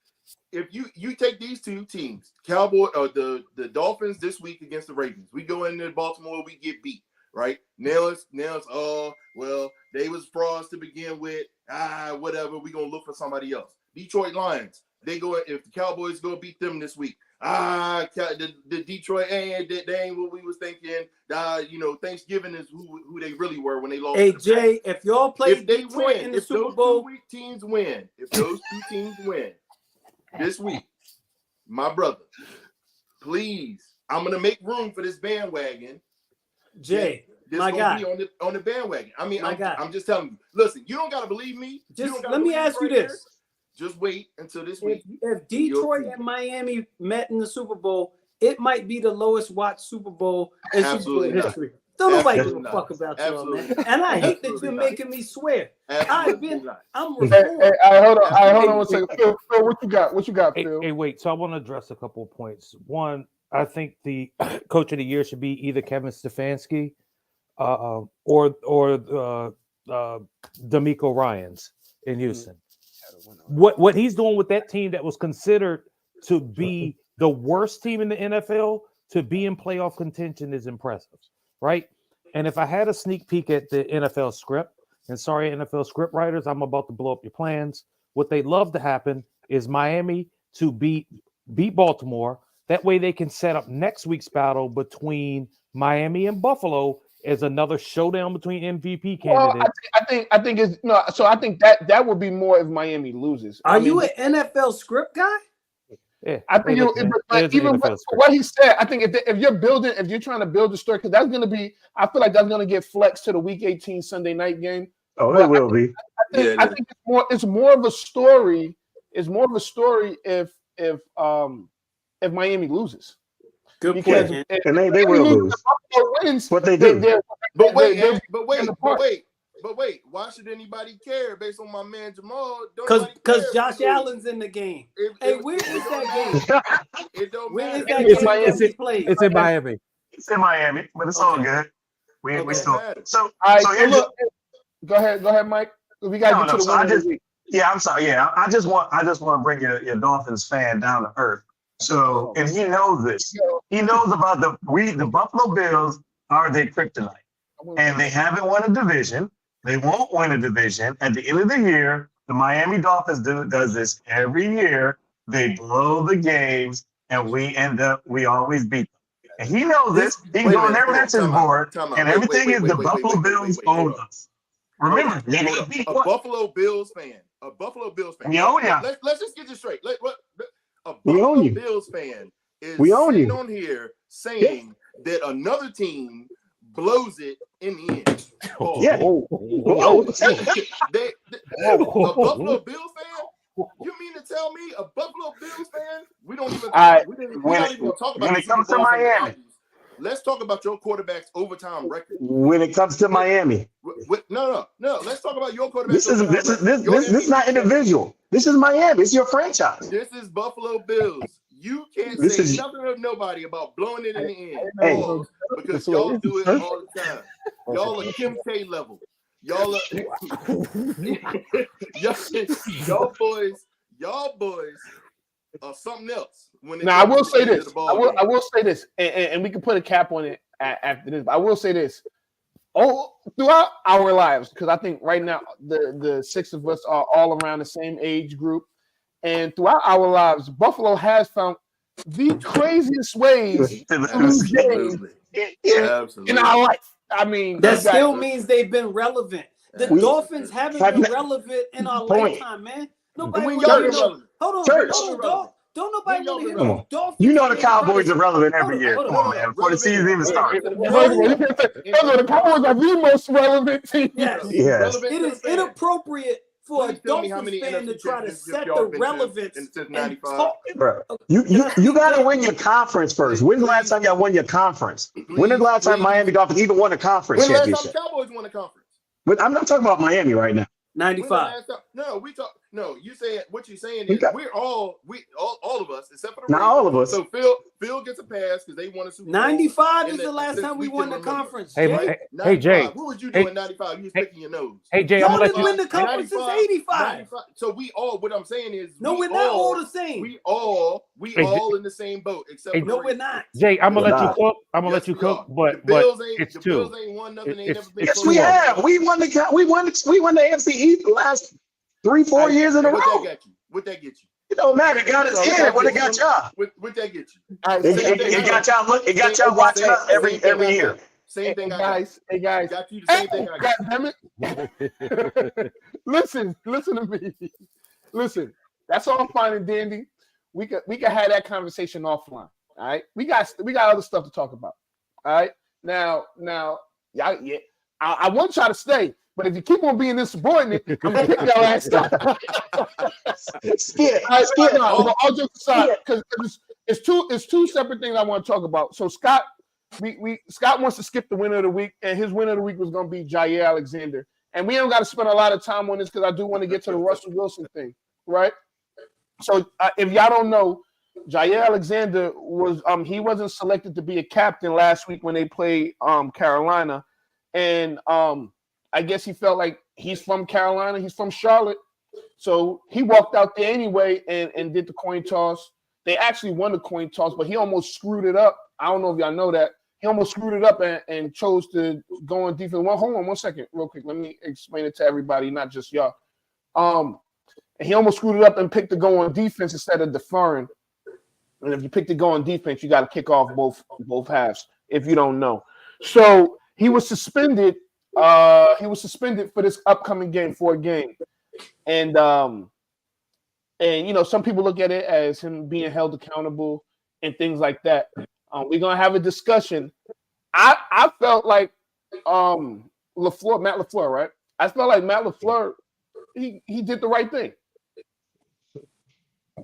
if you take these two teams, Cowboy or the Dolphins this week against the Ravens, we go into Baltimore, we get beat, right? Nails. Oh well, they was frauds to begin with. Whatever. We gonna look for somebody else. Detroit Lions. They go if the Cowboys go beat them this week. The Detroit ain't what we was thinking. Thanksgiving is who they really were when they lost. Hey Jay, if y'all play Detroit in the if Super those Bowl, two teams win, this week, my brother, please, I'm gonna make room for this bandwagon. Jay, this my gonna guy, be on the bandwagon. I mean, my guy. I'm just telling you. Listen, you don't gotta believe me. Just let me ask you this. Just wait until this week. If Detroit and Miami met in the Super Bowl, it might be the lowest watched Super Bowl in Super Bowl history. Don't nobody give a Absolutely not. fuck about y'all, Absolutely man. not. And I hate that Absolutely you're not. making me swear. Absolutely not. I'm Hey, reformed. hold on. Hold on one second. Phil, what you got? What you got, Hey, Phil? hey, wait. So I want to address a couple of points. One, I think the coach of the year should be either Kevin Stefanski or D'Amico Ryans in Houston. What he's doing with that team that was considered to be the worst team in the NFL to be in playoff contention is impressive, right? And if I had a sneak peek at the NFL script, and sorry, NFL script writers, I'm about to blow up your plans. What they'd love to happen is Miami to beat Baltimore. That way they can set up next week's battle between Miami and Buffalo as another showdown between MVP Well, candidates. I think it's no. So I think that would be more if Miami loses. Are you an NFL script guy? Yeah, I think even what he said, I think if you're trying to build a story, because that's going to be, I feel like that's going to get flexed to the Week 18 Sunday night game. Oh, But it will be. I think it's more of a story. It's more of a story if Miami loses. Good Because point. if And they Miami will loses, lose. Buffalo wins, What they do. But wait, they're but wait. Why should anybody care based on my man Jamal? Because Josh Allen's in the game. Hey, where is that game? It don't Where is matter. that It's game Miami. that we played? It's in Miami. It's in Miami, but it's all good. We still. So All right, so so here's look, go ahead, Mike. We got to get to the so one I of the just week. yeah, I'm sorry. Yeah, I just want to bring your Dolphins fan down to earth. So and he knows this. He knows about the Buffalo Bills are their kryptonite, and they haven't won a division. They won't win a division. At the end of the year, the Miami Dolphins does this every year. They blow the games, and we always beat them. And he knows this. He can go on their message board, and everything is the Buffalo Bills own us. Remember, a Buffalo Bills fan. Yeah. Let's just get this straight. A We own Buffalo you. Bills fan is We own sitting you. on here saying that another team blows it in the end. Yeah. A Buffalo Bills fan? You mean to tell me a Buffalo Bills fan? We don't even we're not even gonna talk about when the it comes Super to Bowls and the Miami. Yankees. Let's talk about your quarterback's overtime record. When it comes to Miami, No. Let's talk about your quarterback's this is not individual. This is Miami. It's your franchise. This is Buffalo Bills. You can't This say is- nothing of nobody about blowing it in the end. Hey. Pause, because y'all do it all the time. Y'all are Kim K level. Y'all are y'all boys are something else. When Now I will say this. I will say this, and we can put a cap on it after this. But I will say this. Throughout our lives, because I think right now the six of us are all around the same age group, and throughout our lives, Buffalo has found the craziest ways to lose games in our life. I mean, that still means they've been relevant. The Dolphins haven't been relevant in our Point. lifetime, man. Nobody When really y'all know. relevant? Hold on, Church. don't nobody want to hear Come the on. Dolphins. You know the being Cowboys are relevant. relevant every year. Hold Come on. on, man. Before the season even starts. the Cowboys are the most relevant team. Yes. Yes. It is inappropriate for a Please tell me how Dolphins many fan to NFC try to championships set y'all the been to relevance since and 95? talk. Bro, you got to win your conference first. When's the last time y'all won your conference? When is the last time Miami Dolphins even won a conference When last time championship? Cowboys won a conference? But I'm not talking about Miami right now. 95. No, you saying what you're saying is all of us except for the Not Ravens. all of us. So Phil gets a pass because they won a Super Bowl. 95 is in the last since time we can won the remember. conference. Hey, Jay. hey, Jay. What was you doing in 95? You was picking your nose. Hey, Jay, I'm Y'all gonna let didn't you. win the conference since 85. 95. So we all. What I'm saying is, No, we're not all the same. We all in the same boat except Hey, for the No, we're Ravens. not. Jay, I'm gonna We're let you not. cook. I'm gonna Yes, let you we cook, are. but the Bills ain't. it's The two. Bills ain't won nothing. They ain't It's- never been Yes, close. we have. We won the AFC East the last 3-4 years in a What row. that got you? What that get you? It don't matter. It got us here. What it got y'all? What that get you? All right, It got y'all. Look, it got y'all watching us every year. Same thing I guys. Hey guys, got you. The same thing I got. God damn it! listen to me. Listen, that's all fine and dandy. We could have that conversation offline. All right, we got other stuff to talk about. All right, now, yeah, I want y'all to stay, but if you keep on being insubordinate, I'm gonna kick your ass out. All jokes aside, because it's two separate things I want to talk about. So Scott, Scott wants to skip the winner of the week, and his winner of the week was going to be Jair Alexander. And we don't got to spend a lot of time on this because I do want to get to the Russell Wilson thing, right? So if y'all don't know, Jair Alexander was he wasn't selected to be a captain last week when they played Carolina, and I guess he felt like he's from Carolina, he's from Charlotte, so he walked out there anyway and did the coin toss. They actually won the coin toss, but he almost screwed it up. I don't know if y'all know that. He almost screwed it up and chose to go on defense. Well, hold on 1 second, real quick. Let me explain it to everybody, not just y'all. He almost screwed it up and picked to go on defense instead of deferring. And if you pick to go on defense, you got to kick off both halves. If you don't know, so he was suspended. He was suspended for this upcoming game for a game, and you know, some people look at it as him being held accountable and things like that. We're gonna have a discussion. I felt like Matt LaFleur, right? I felt like Matt LaFleur, he did the right thing.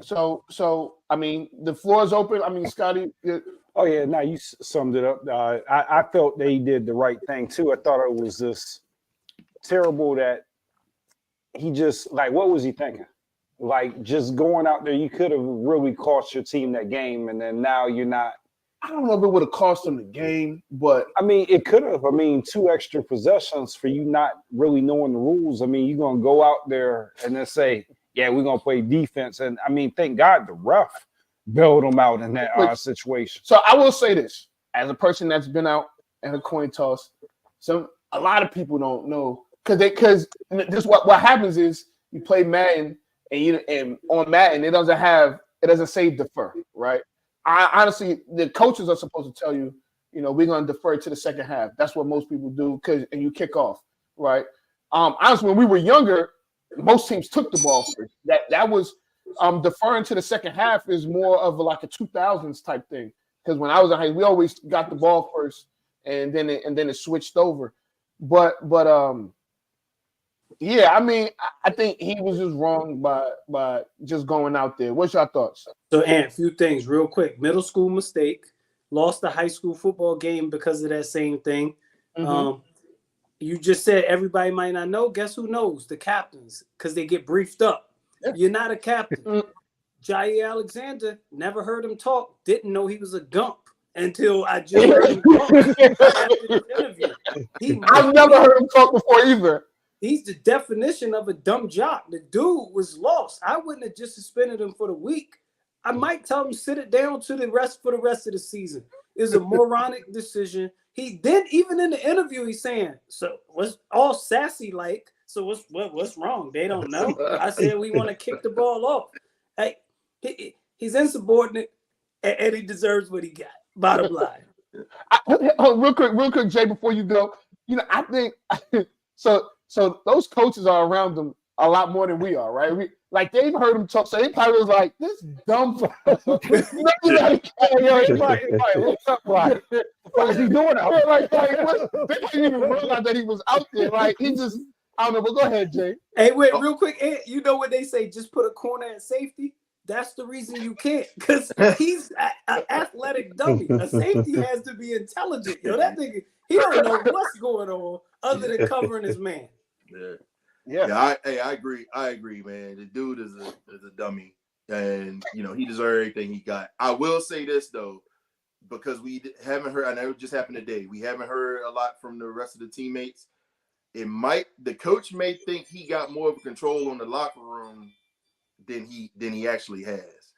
So I mean, the floor is open. I mean, Scotty. Oh yeah, now you summed it up. I felt they did the right thing too. I thought it was just terrible that he just what was he thinking? Like just going out there, you could have really cost your team that game, and then now you're not. I don't know if it would have cost them the game, but I mean, it could have. I mean, 2 extra possessions for you not really knowing the rules. I mean, you're gonna go out there and then say, "Yeah, we're gonna play defense," and I mean, thank God the ref bailed them out in that situation. So I will say this, as a person that's been out at a coin toss, a lot of people don't know because this what happens is you play Madden and on Madden it doesn't say defer, right? I honestly, the coaches are supposed to tell you, you know, we're going to defer to the second half. That's what most people do and you kick off, right? Honestly, when we were younger, most teams took the ball first. That was deferring to the second half is more of like a 2000s type thing. Because when I was in high school, we always got the ball first, and then it switched over. But yeah, I mean, I think he was just wrong by just going out there. What's your thoughts? So, Ant, a few things real quick. Middle school mistake. Lost the high school football game because of that same thing. Mm-hmm. You just said everybody might not know. Guess who knows? The captains, because they get briefed up. Yeah. You're not a captain. Jair Alexander, never heard him talk. Didn't know he was a dump until I just heard him talk after this interview. I've never heard him talk before either. He's the definition of a dumb jock. The dude was lost. I wouldn't have just suspended him for the week. I might tell him sit it down for the rest of the season. It's a moronic decision. He did, even in the interview, he's saying, so what's all sassy like? So what's wrong? They don't know. I said we want to kick the ball off. Hey, he's insubordinate and he deserves what he got. Bottom line. Real quick, Jay, before you go, you know, I think so those coaches are around them a lot more than we are, right? They've heard him talk, so they probably was like, this dumb. What's up, what is he doing out there? They didn't even realize that he was out there. Like, he just, I don't know, but go ahead, Jay. Hey, wait, real quick, Ant, you know what they say, just put a corner at safety? That's the reason you can't, because he's an athletic dummy. A safety has to be intelligent. Yo, that nigga, he don't know what's going on other than covering his man. Yeah. I agree. I agree, man. The dude is a dummy, and you know he deserves everything he got. I will say this though, because we haven't heard. I know it just happened today. We haven't heard a lot from the rest of the teammates. The coach may think he got more of control on the locker room than he actually has.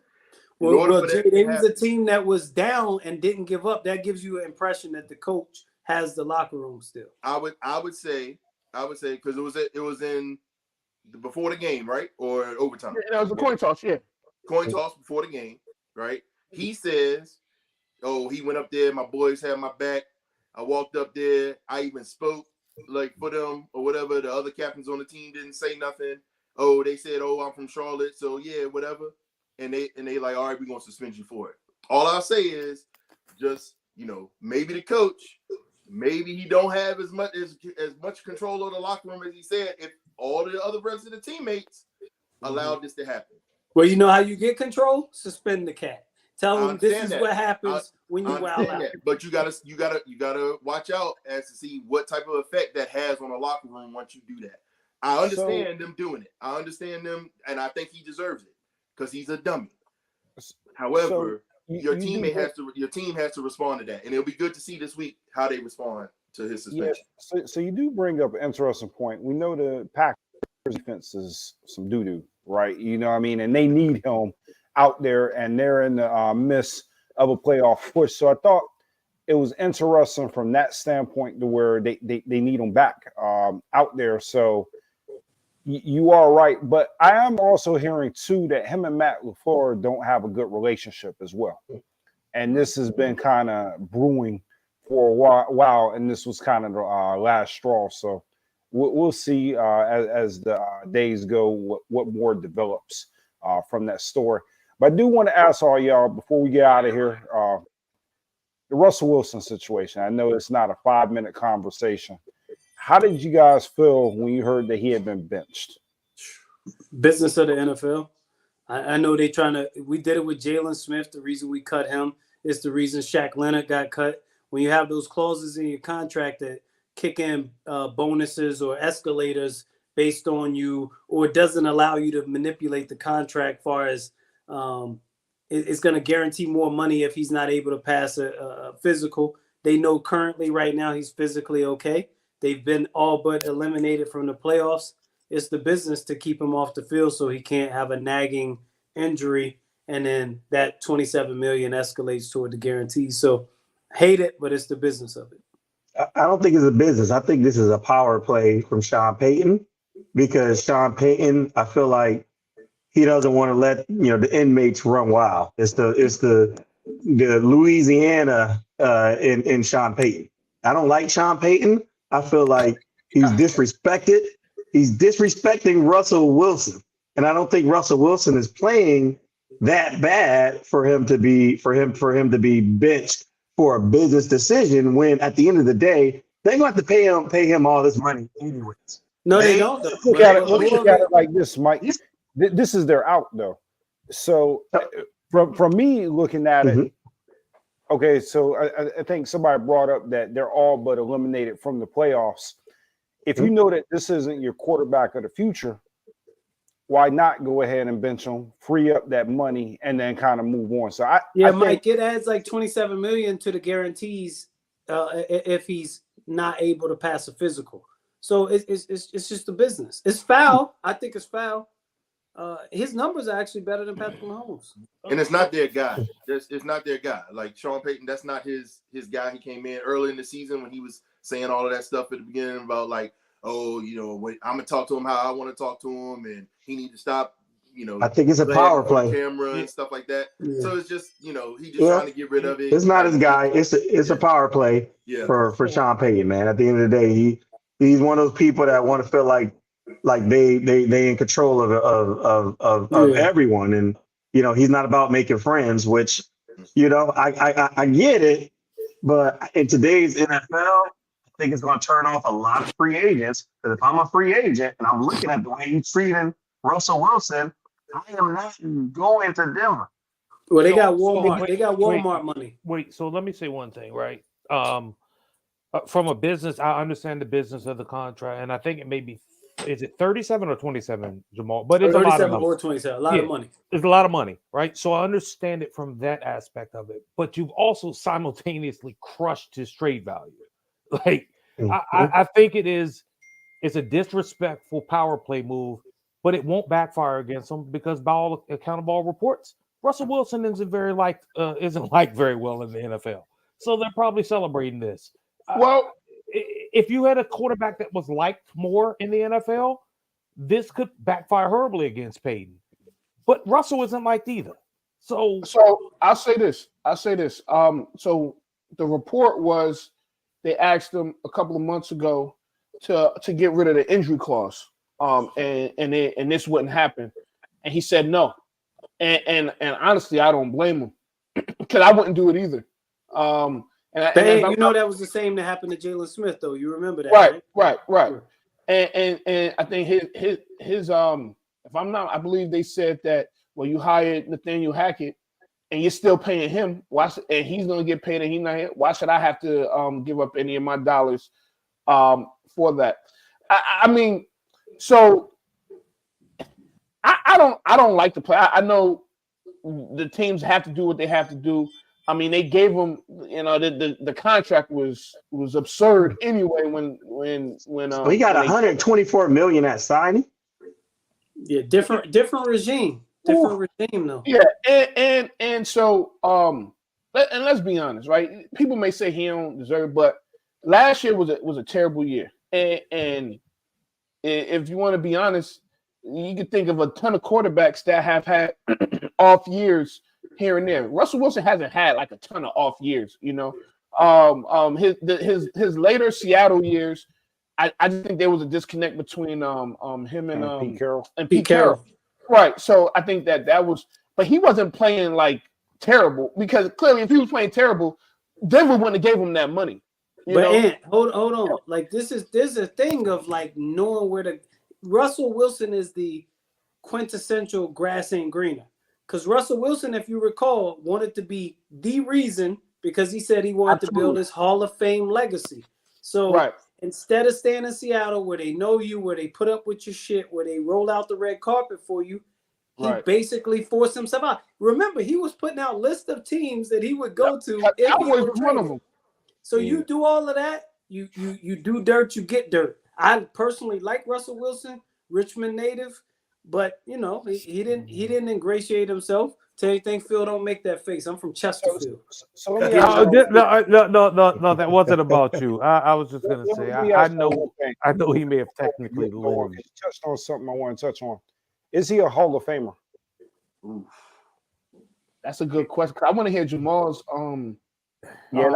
Well, Jay, they was a team that was down and didn't give up. That gives you an impression that the coach has the locker room still. I would say because it was in before the game, right? Or overtime. Yeah, it was a coin toss, yeah. Coin toss before the game, right? He says, "Oh, he went up there. My boys had my back. I walked up there. I even spoke for them or whatever. The other captains on the team didn't say nothing. Oh, they said, oh, I'm from Charlotte, so yeah, whatever. And they like, all right, we're gonna suspend you for it. All I'll say is just, you know, maybe the coach, maybe he don't have as much control of the locker room as he said if all the other rest of the teammates allowed this to happen. Well, you know how you get control? Suspend the cat. Tell I them this understand is that. what happens when I you wild understand out. that, but you gotta watch out as to see what type of effect that has on the locker room once you do that. I understand them doing it. I understand them, and I think he deserves it because he's a dummy. However, your team has to respond to that, and it'll be good to see this week how they respond to his suspension. Yeah, so you do bring up an interesting point. We know the Packers defense is some doo-doo, right? You know what I mean? And they need him out there, and they're in the midst of a playoff push. So I thought it was interesting from that standpoint to where they need him back out there. So you are right. But I am also hearing, too, that him and Matt LaFleur don't have a good relationship as well. And this has been kind of brewing for a while, and this was kind of the last straw. So we'll see as the days go what more develops from that story. But I do want to ask all y'all before we get out of here, the Russell Wilson situation. I know it's not a 5-minute conversation. How did you guys feel when you heard that he had been benched? Business of the NFL. I know they trying to. We did it with Jalen Smith. The reason we cut him is the reason Shaq Leonard got cut. When you have those clauses in your contract that kick in bonuses or escalators based on you, or it doesn't allow you to manipulate the contract far as it's going to guarantee more money if he's not able to pass a physical. They know currently right now he's physically okay. They've been all but eliminated from the playoffs. It's the business to keep him off the field so he can't have a nagging injury, and then that $27 million escalates toward the guarantee. So hate it, but it's the business of it. I don't think it's a business. I think this is a power play from Sean Payton, because Sean Payton, I feel like he doesn't want to let the inmates run wild. It's the Louisiana in Sean Payton. I don't like Sean Payton. I feel like he's disrespected. He's disrespecting Russell Wilson, and I don't think Russell Wilson is playing that bad for him to be benched for a business decision. When at the end of the day, they're going to have to pay him all this money anyways. No, they don't. Look at it like this, Mike. This is their out though. So from me looking at it, okay. So I think somebody brought up that they're all but eliminated from the playoffs. If you know that this isn't your quarterback of the future, why not go ahead and bench him, free up that money, and then kind of move on? So Mike, it adds like $27 million to the guarantees if he's not able to pass a physical. So it's just a business. It's foul. I think it's foul. His numbers are actually better than Patrick Mahomes. And it's not their guy. It's not their guy. Like Sean Payton, that's not his guy. He came in early in the season when he was saying all of that stuff at the beginning about like, oh, I'm gonna talk to him how I want to talk to him, and he needs to stop. I think it's a power play, camera and stuff like that. Yeah. So it's just he just trying to get rid of it. It's not his guy. It's a power play for Sean Payton, man. At the end of the day, he's one of those people that want to feel like they in control of everyone, and he's not about making friends, which I get it, but in today's NFL, I think it's going to turn off a lot of free agents. Because if I'm a free agent and I'm looking at the way he's treating Russell Wilson, I am not going to Denver. Well, they got Walmart. They got Walmart money. Wait, so let me say one thing, right? From a business, I understand the business of the contract, and I think it may be. Is it 37 or 27, Jamal? But it's 37 a lot of or 27. A lot of money. It's a lot of money, right? So I understand it from that aspect of it. But you've also simultaneously crushed his trade value. Like, I think it's a disrespectful power play move, but it won't backfire against him because by all accountable reports, Russell Wilson isn't liked very well in the NFL. So they're probably celebrating this. Well, if you had a quarterback that was liked more in the NFL, this could backfire horribly against Payton. But Russell isn't liked either. So I'll say this. So the report was they asked him a couple of months ago to get rid of the injury clause. And this wouldn't happen. And he said no. And honestly, I don't blame him because I wouldn't do it either. That was the same that happened to Jalen Smith, though. You remember that, right. And I think his if I'm not, I believe they said that you hired Nathaniel Hackett and you're still paying him. And he's gonna get paid, and he's not here. Why should I have to give up any of my dollars for that? I mean, so I don't like to play. I know the teams have to do what they have to do. I mean, they gave him, the contract was absurd anyway. When So he got 124 million at signing. Yeah, different regime, regime though. Yeah, and so let's be honest, right? People may say he don't deserve it, but last year was a terrible year, and if you want to be honest, you can think of a ton of quarterbacks that have had off years here and there. Russell Wilson hasn't had like a ton of off years, his later Seattle years, I just think there was a disconnect between him and Pete Carroll. And Pete Carroll. Right. So I think that was, but he wasn't playing like terrible, because clearly if he was playing terrible, Denver wouldn't have gave him that money. Ant, hold on. Like there's a thing of like knowing where the Russell Wilson is the quintessential grass ain't greener. Because Russell Wilson, if you recall, wanted to be the reason because he said he wanted to build his Hall of Fame legacy. So instead of staying in Seattle where they know you, where they put up with your shit, where they roll out the red carpet for you, he basically forced himself out. Remember, he was putting out lists of teams that he would go to. I was one of them. So you do all of that, you do dirt, you get dirt. I personally like Russell Wilson, Richmond native, but he didn't ingratiate himself. Tell you think Phil don't make that face. I'm from Chesterfield. So let me ask you, no, that wasn't about you. I was just gonna say I know he may have technically you touched on something I want to touch on. Is he a Hall of Famer? Oof. That's a good question. I want to hear Jamal's I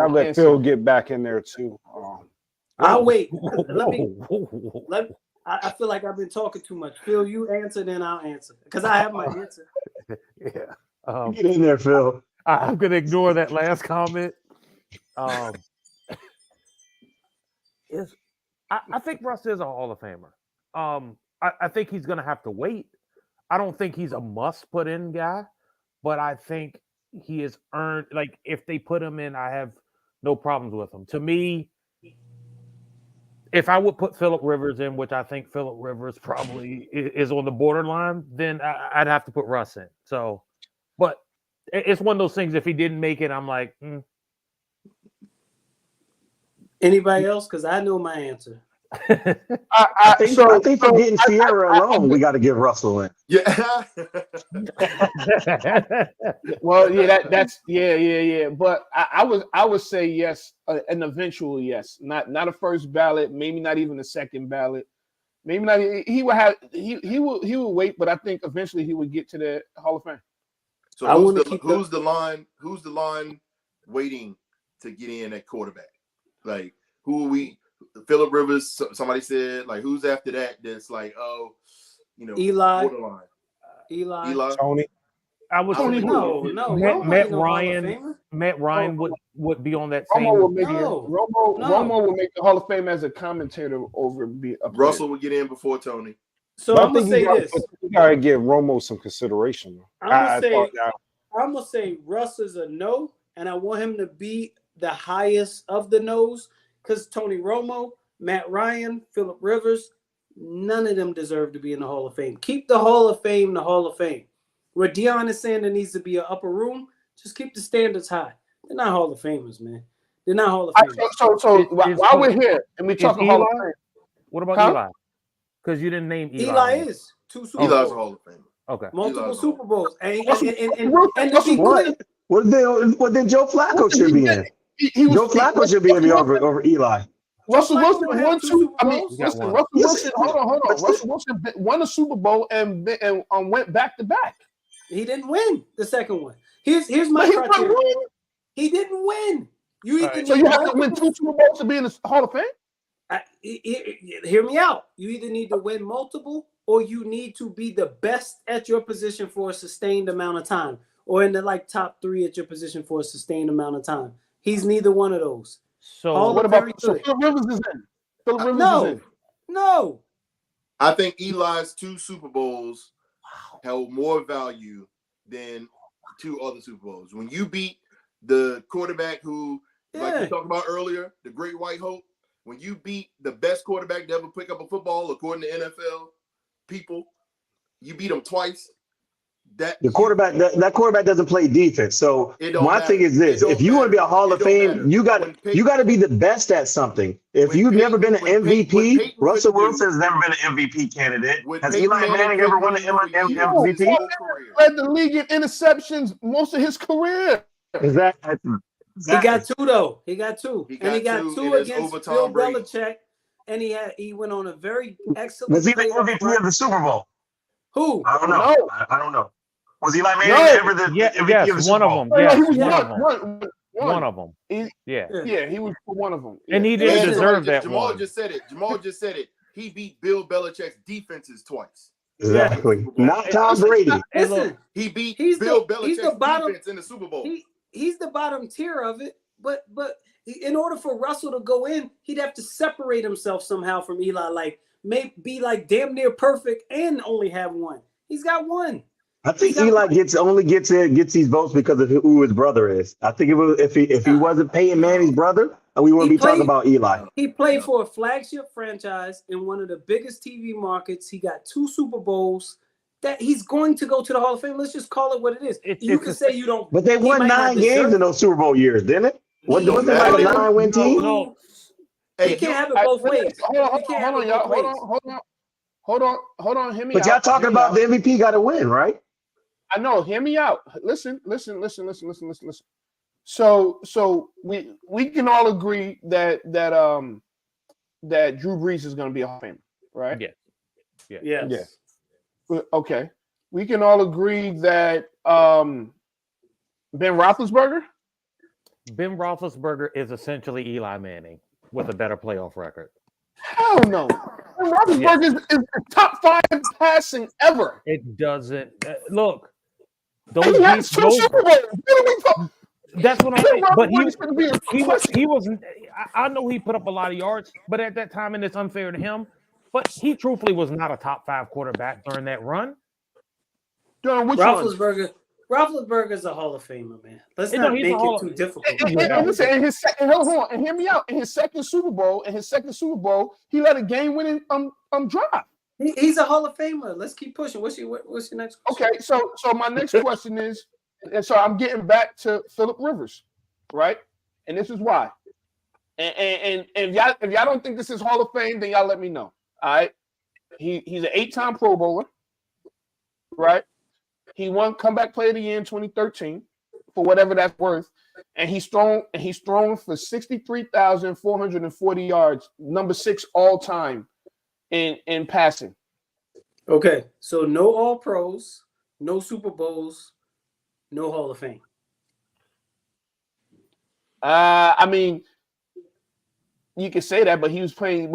let Phil get back in there too. I'll wait. I feel like I've been talking too much. Phil, you answer, then I'll answer because I have my answer. Yeah. Get in there, Phil. I'm gonna ignore that last comment. I think Russ is a Hall of Famer. I think he's gonna have to wait. I don't think he's a must put in guy, but I think he has earned, like, if they put him in, I have no problems with him. To me, if I would put Phillip Rivers in, which I think Phillip Rivers probably is on the borderline, then I'd have to put Russ in. So, but it's one of those things. If he didn't make it, I'm like, Anybody else? Because I know my answer. I think for getting Sierra alone, we got to give Russell in. Yeah. Well, that's. But I would say yes, an eventual yes, not a first ballot, maybe not even a second ballot, maybe not. He will wait, but I think eventually he would get to the Hall of Fame. So who's the line waiting to get in at quarterback? Like, who are we? Phillip Rivers, somebody said, like, who's after that? That's like, Eli. Borderline. Eli. Tony. I was Tony. No. Matt Ryan. Matt Ryan would be on that same. Romo would make the Hall of Fame as a commentator over. Russell would get in before Tony. So I'm gonna say this. You gotta give Romo some consideration. I'm gonna say Russ is a no, and I want him to be the highest of the no's. Because Tony Romo, Matt Ryan, Phillip Rivers, none of them deserve to be in the Hall of Fame. Keep the Hall of Fame the Hall of Fame. Where Dion is saying there needs to be an upper room, just keep the standards high. They're not Hall of Famers, man. They're not Hall of Famers. So while we're here and we talking Hall of Fame, what about Eli? Because you didn't name Eli. Eli is 2 Super Bowls. Eli's a Hall of Fame. Okay. Multiple Super Bowls. And What then Joe Flacco should be in? Joe Flacco should be in over Eli. Russell Wilson won two. Russell Wilson. Hold on. Russell Wilson won a Super Bowl and went back to back. He didn't win the second one. Here's my criteria. He didn't win. You have to win 2 Super Bowls to be in the Hall of Fame. Hear me out. You either need to win multiple, or you need to be the best at your position for a sustained amount of time, or in the top 3 at your position for a sustained amount of time. He's neither one of those. So what about Phillip Rivers is in? Phillip Rivers is in. No. I think Eli's 2 Super Bowls held more value than 2 other Super Bowls. When you beat the quarterback who, like we talked about earlier, the Great White Hope, when you beat the best quarterback to ever pick up a football, according to NFL people, you beat him twice. The quarterback, that quarterback doesn't play defense. So my thing is this: if you want to be a Hall of Fame, you got to be the best at something. If you've never been an MVP, Russell Wilson's never been an MVP candidate. Has Eli Manning ever won an MVP? Led the league in interceptions most of his career. Exactly. He got 2 though. He got 2, and he got 2 against Bill Belichick. And he went on a very excellent. Was he the MVP of the Super Bowl? Who? I don't know. No. I don't know. Was Eli Manning ever the MVP of the Super Bowl? One of them. Yeah, Yes, he was one of them. Yeah, he was one of them. And he didn't deserve that Jamal one. just said it. Jamal just said it. He beat Bill Belichick's defenses twice. Exactly. Not Tom Brady. Listen, He beat he's Bill the Belichick's bottom defense in the Super Bowl. He's the bottom tier of it, but in order for Russell to go in, he'd have to separate himself somehow from Eli, like be like damn near perfect and only have 1. He's got 1. I think Eli only gets these votes because of who his brother is. I think if he wasn't Peyton Manning's brother, we wouldn't be talking about Eli. He played for a flagship franchise in one of the biggest TV markets. He got 2 Super Bowls. That he's going to go to the Hall of Fame. Let's just call it what it is. You can say you don't, but they won 9 games in those Super Bowl years, didn't it? Wasn't it like a 9-win team? No. You can't have it both ways. Hold on. Hear me out. But y'all talking about the MVP got to win, right? I know. Hear me out. Listen. So we can all agree that Drew Brees is going to be a Hall of Famer, right? Yeah. Okay. We can all agree that Ben Roethlisberger. Ben Roethlisberger is essentially Eli Manning with a better playoff record. Hell no. Ben Roethlisberger is the top 5 passing ever. It doesn't look. He has 2 Super Bowls. That's what I'm saying. But he was. I know he put up a lot of yards, but at that time, and it's unfair to him. But he truthfully was not a top 5 quarterback during that run. During which Roethlisberger is a Hall of Famer, man. Let's not make it too difficult. And listen, and hear me out. In his second Super Bowl, he led a game-winning drive. He's a Hall of Famer. Let's keep pushing. What's your next question? Okay, so my next question is, and so I'm getting back to Phillip Rivers, right? And this is why. And if y'all don't think this is Hall of Fame, then y'all let me know. All right, he's an 8-time Pro Bowler, right? He won Comeback Player of the Year in 2013 for whatever that's worth, and he's thrown for 63,440 yards, number 6 all time in passing. Okay, so no All Pros, no Super Bowls, no Hall of Fame. I mean, you could say that, but he was playing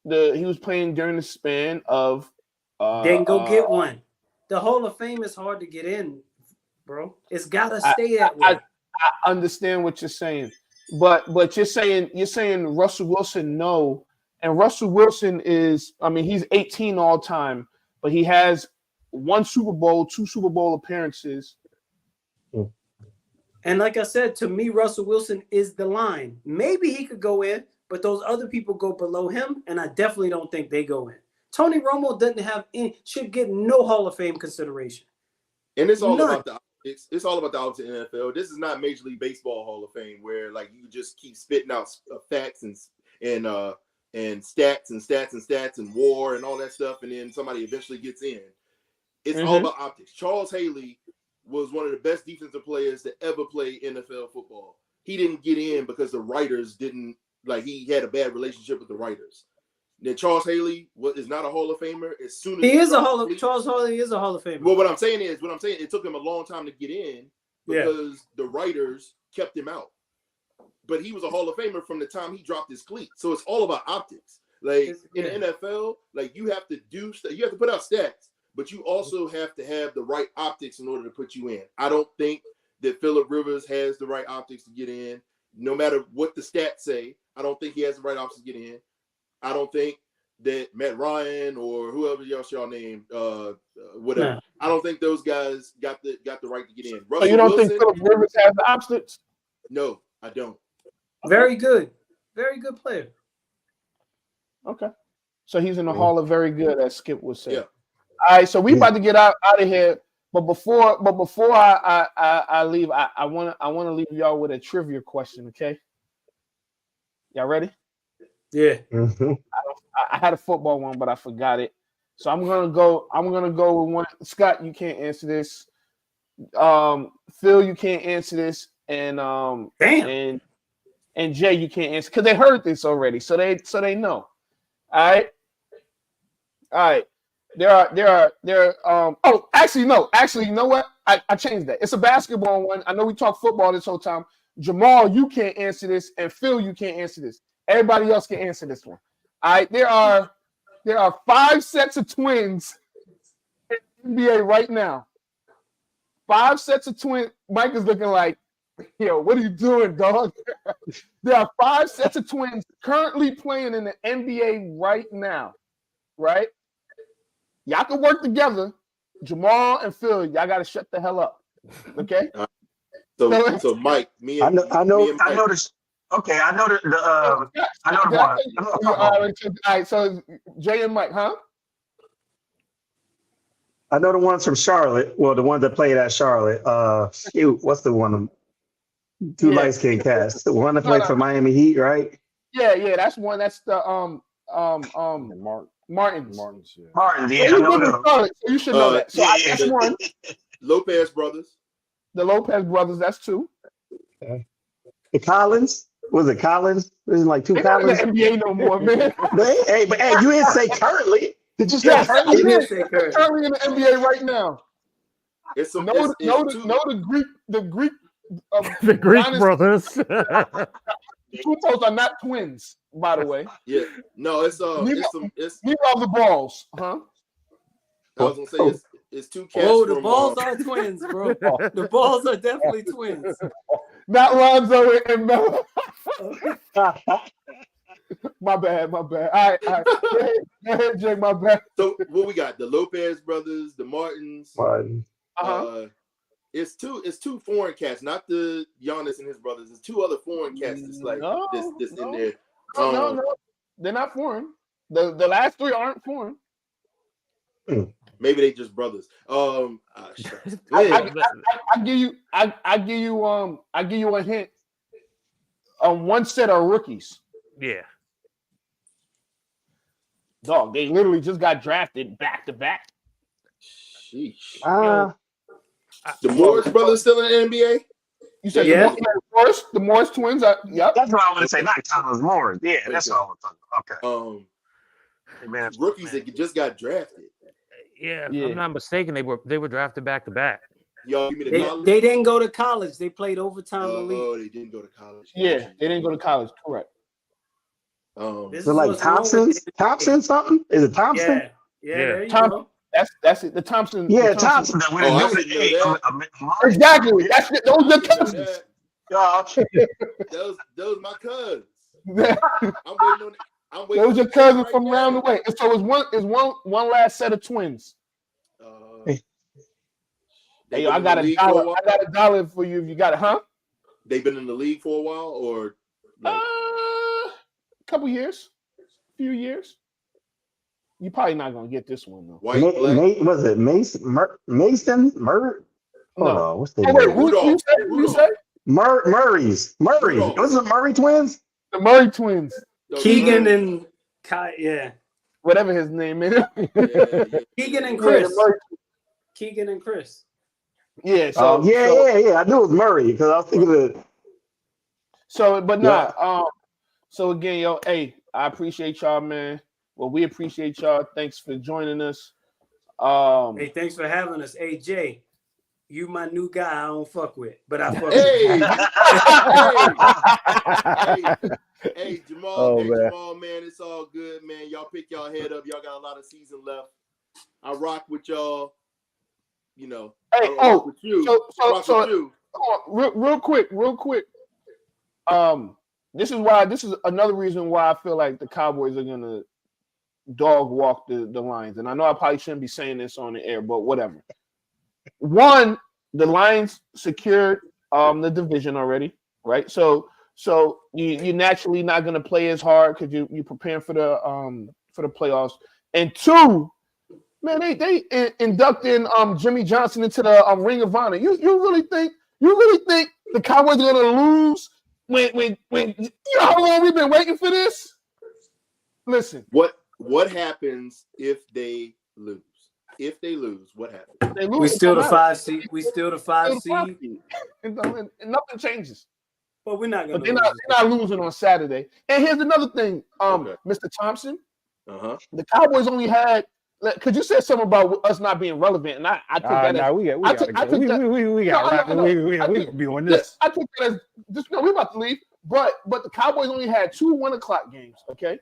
he was playing during the span of. Then go get one. The Hall of Fame is hard to get in, bro. It's gotta stay that way. I understand what you're saying, but you're saying Russell Wilson no, and Russell Wilson is, I mean, he's 18 all time, but he has 1 Super Bowl, 2 Super Bowl appearances. And like I said, to me, Russell Wilson is the line. Maybe he could go in, but those other people go below him, and I definitely don't think they go in. Tony Romo should get no Hall of Fame consideration. And it's all about the optics. It's all about the optics in the NFL. This is not Major League Baseball Hall of Fame where like you just keep spitting out facts and stats and war and all that stuff, and then somebody eventually gets in. It's all about optics. Charles Haley was one of the best defensive players to ever play NFL football. He didn't get in because the writers didn't, like, he had a bad relationship with the writers. Then Charles Haley is not a Hall of Famer. As soon as Charles Haley is a Hall of Famer. Well, what I'm saying it took him a long time to get in because the writers kept him out. But he was a Hall of Famer from the time he dropped his cleat. So it's all about optics. Like in the NFL, like you have to put out stats, but you also have to have the right optics in order to put you in. I don't think that Phillip Rivers has the right optics to get in. No matter what the stats say, I don't think he has the right optics to get in. I don't think that Matt Ryan or whoever else y'all name, whatever. Nah. I don't think those guys got the right to get in. So Russell you don't Wilson, think Philip Rivers has the options? no, I don't. Very good player. Okay. So he's in the Hall of Very Good, as Skip would say. Yeah. All right, so we about to get out of here. But before I leave, I wanna leave y'all with a trivia question, okay? Y'all ready? Yeah. Mhm. I had a football one, but I forgot it. So I'm gonna go with one. Scott, you can't answer this. Phil, you can't answer this, and Damn. and Jay, you can't answer because they heard this already, so they know. All right. There are oh, actually, no. Actually, you know what? I changed that. It's a basketball one. I know we talk football this whole time. Jamal, you can't answer this, and Phil, you can't answer this. Everybody else can answer this one. All right, there are 5 sets of twins in the NBA right now. 5 sets of twins. Mike is looking like, yo, what are you doing, dog? There are 5 sets of twins currently playing in the NBA right now, right? Y'all can work together. Jamal and Phil, y'all got to shut the hell up, okay? So Mike, I know this. Okay, I know the one. All right, so Jay and Mike, huh? I know the ones from Charlotte. Well, the ones that played at Charlotte. What's the one? Two light skinned cats. The one that played for Miami Heat, right? Yeah, that's one. That's the Martins. Martins, So yeah. you live in Charlotte, so you should know that. So that's one. Lopez brothers. The Lopez brothers, that's 2. The Collins. Was it Collins? There's like 2 They're not in the Collins. NBA no more, man. Hey, you didn't say currently. Did you say Yes, currently? currently in the NBA right now. It's some. Know the Greek The Greek Giannis- brothers. Tutos are not twins, by the way. Yeah, no, it's Neither of the balls, huh? I was gonna say it's 2 cats. Oh, the from, balls are twins, bro. The balls are definitely twins. Not Lonzo and Melo. My bad. All right. Go ahead, Jay, my bad. So what we got? The Lopez brothers, the Martins. It's two foreign cats, not the Giannis and his brothers. It's 2 other foreign cats that's like this in there. No, they're not foreign. The last 3 aren't foreign. Maybe they just brothers. I give you a hint. One set are rookies. Yeah. Dog, they literally just got drafted back to back. Sheesh. The Morris brothers still in the NBA? You said the Morris twins are yep. That's what I was gonna say, not Thomas Morris. Yeah, that's all I'm talking about. Okay. Hey, man, rookies that just got drafted. Yeah, if I'm not mistaken, they were drafted back to back. Y'all give me the college. They didn't go to college. They played overtime in the league. Oh, they didn't go to college. Yeah, they didn't go to college. Correct. So like Thompson something? Is it Thompson? Yeah. There you go. That's it. The Thompson. Yeah, Thompson. Exactly. That's it. Those are cousins. Those my cousins. I'm waiting. Those are cousins from around the way. And so it's one last set of twins. Hey, I got $1. I got $1 for you if you got it, huh? They've been in the league for a while, or a couple years, few years. You're probably not gonna get this one though. Was it Mason? Hold on, what's the name? Wait, who say? Murray. Was it Murray twins? The Murray twins. Keegan and Kai, whatever his name is. Keegan and Chris. Keegan and Chris. Yeah. So yeah. I knew it was Murray because I was thinking of. So, but nah. So again, yo, hey, I appreciate y'all, man. Well, we appreciate y'all. Thanks for joining us. Hey, thanks for having us. Hey, Jay, you my new guy. I don't fuck with, but I fuck with. Hey, Jamal, Jamal, man, it's all good, man. Y'all pick y'all head up. Y'all got a lot of season left. I rock with y'all. You know. Hey, with you. So real quick. This is another reason why I feel like the Cowboys are gonna dog walk the Lions. And I know I probably shouldn't be saying this on the air, but whatever. One, the Lions secured the division already, right? So you're naturally not going to play as hard because you're preparing for the playoffs. And two, man, they inducting Jimmy Johnson into the Ring of Honor. You really think the Cowboys are going to lose when you know how long we've been waiting for this? Listen, what happens if they lose? If they lose, what happens? They lose, We still the 5 seed. We still the 5 seed. And nothing changes. But we're not gonna. But they're not losing on Saturday. And here's another thing, Okay. Mr. Thompson. Uh-huh. The Cowboys only had, because you said something about us not being relevant, and I took that as we got we be on this. I took that as just no, we're about to leave. But the Cowboys only had 2 1:00 games. Okay,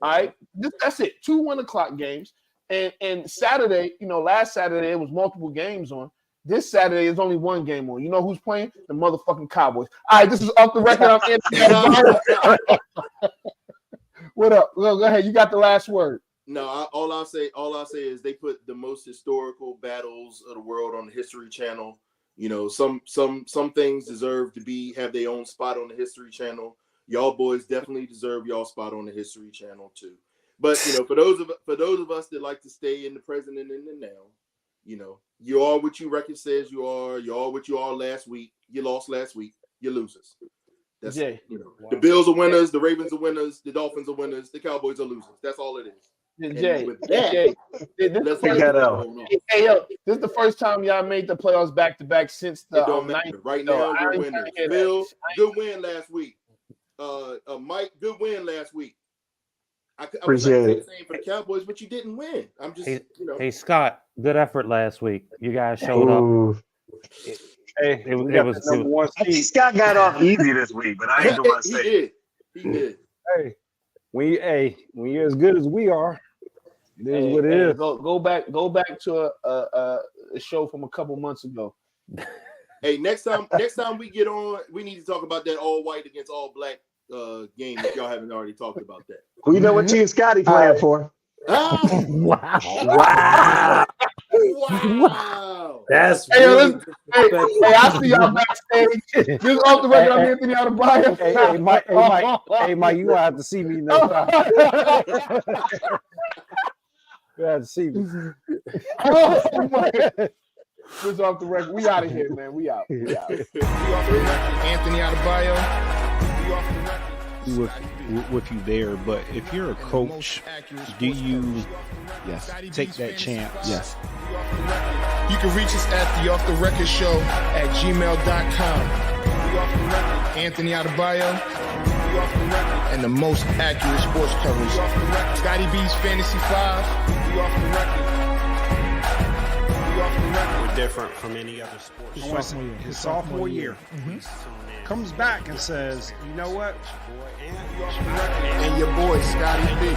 all right, that's it. 2 1:00 games. And Saturday, last Saturday it was multiple games on. This Saturday is only 1 game on. You know who's playing? The motherfucking Cowboys. All right, this is Off the Record. I'm Anthony. What up? Well, go ahead. You got the last word. No, all I'll say is they put the most historical battles of the world on the History Channel. Some things deserve to have their own spot on the History Channel. Y'all boys definitely deserve y'all spot on the History Channel too. But for those of us that like to stay in the present and in the now, you are what your record says you are. You are what you are last week. You lost last week. You're losers. That's The Bills are winners. The Ravens are winners. The Dolphins are winners. The Cowboys are losers. That's all it is. Jay, Let's take that out. Hey, yo, this is the first time y'all made the playoffs back to back since the It don't matter. Right now, we're winners. Bill, good win last week. Mike, good win last week. I Appreciate it. The same for the Cowboys, but you didn't win. I'm just, Hey, Scott, good effort last week. You guys showed up. Hey, It was number one I think seed. Scott got off easy this week, but I ain't gonna say it. He did. Hey, when you're as good as we are, it is what it is. Go back to a show from a couple months ago. Hey, next time we get on, we need to talk about that all white against all black game if y'all haven't already talked about that. We know what Team Scotty playing for. Ah, Wow. wow. That's Hey, really hey, I see y'all backstage. This is Off the Record. I'm Anthony Adebayo. Hey, Mike, you gonna have to see me next time. You have to see me. Oh, my. This is Off the Record. We out of here, man. We out. We off the record. Anthony Adebayo. We off the record. With you there, but if you're a coach, do you take that chance? Yes. You can reach us at the Off the Record Show at gmail.com. Anthony Adebayo. And the most accurate sports coverage. Scotty B's Fantasy 5. We're different from any other sport. His sophomore year. Comes back and says, you know what? And your boy, Scotty B.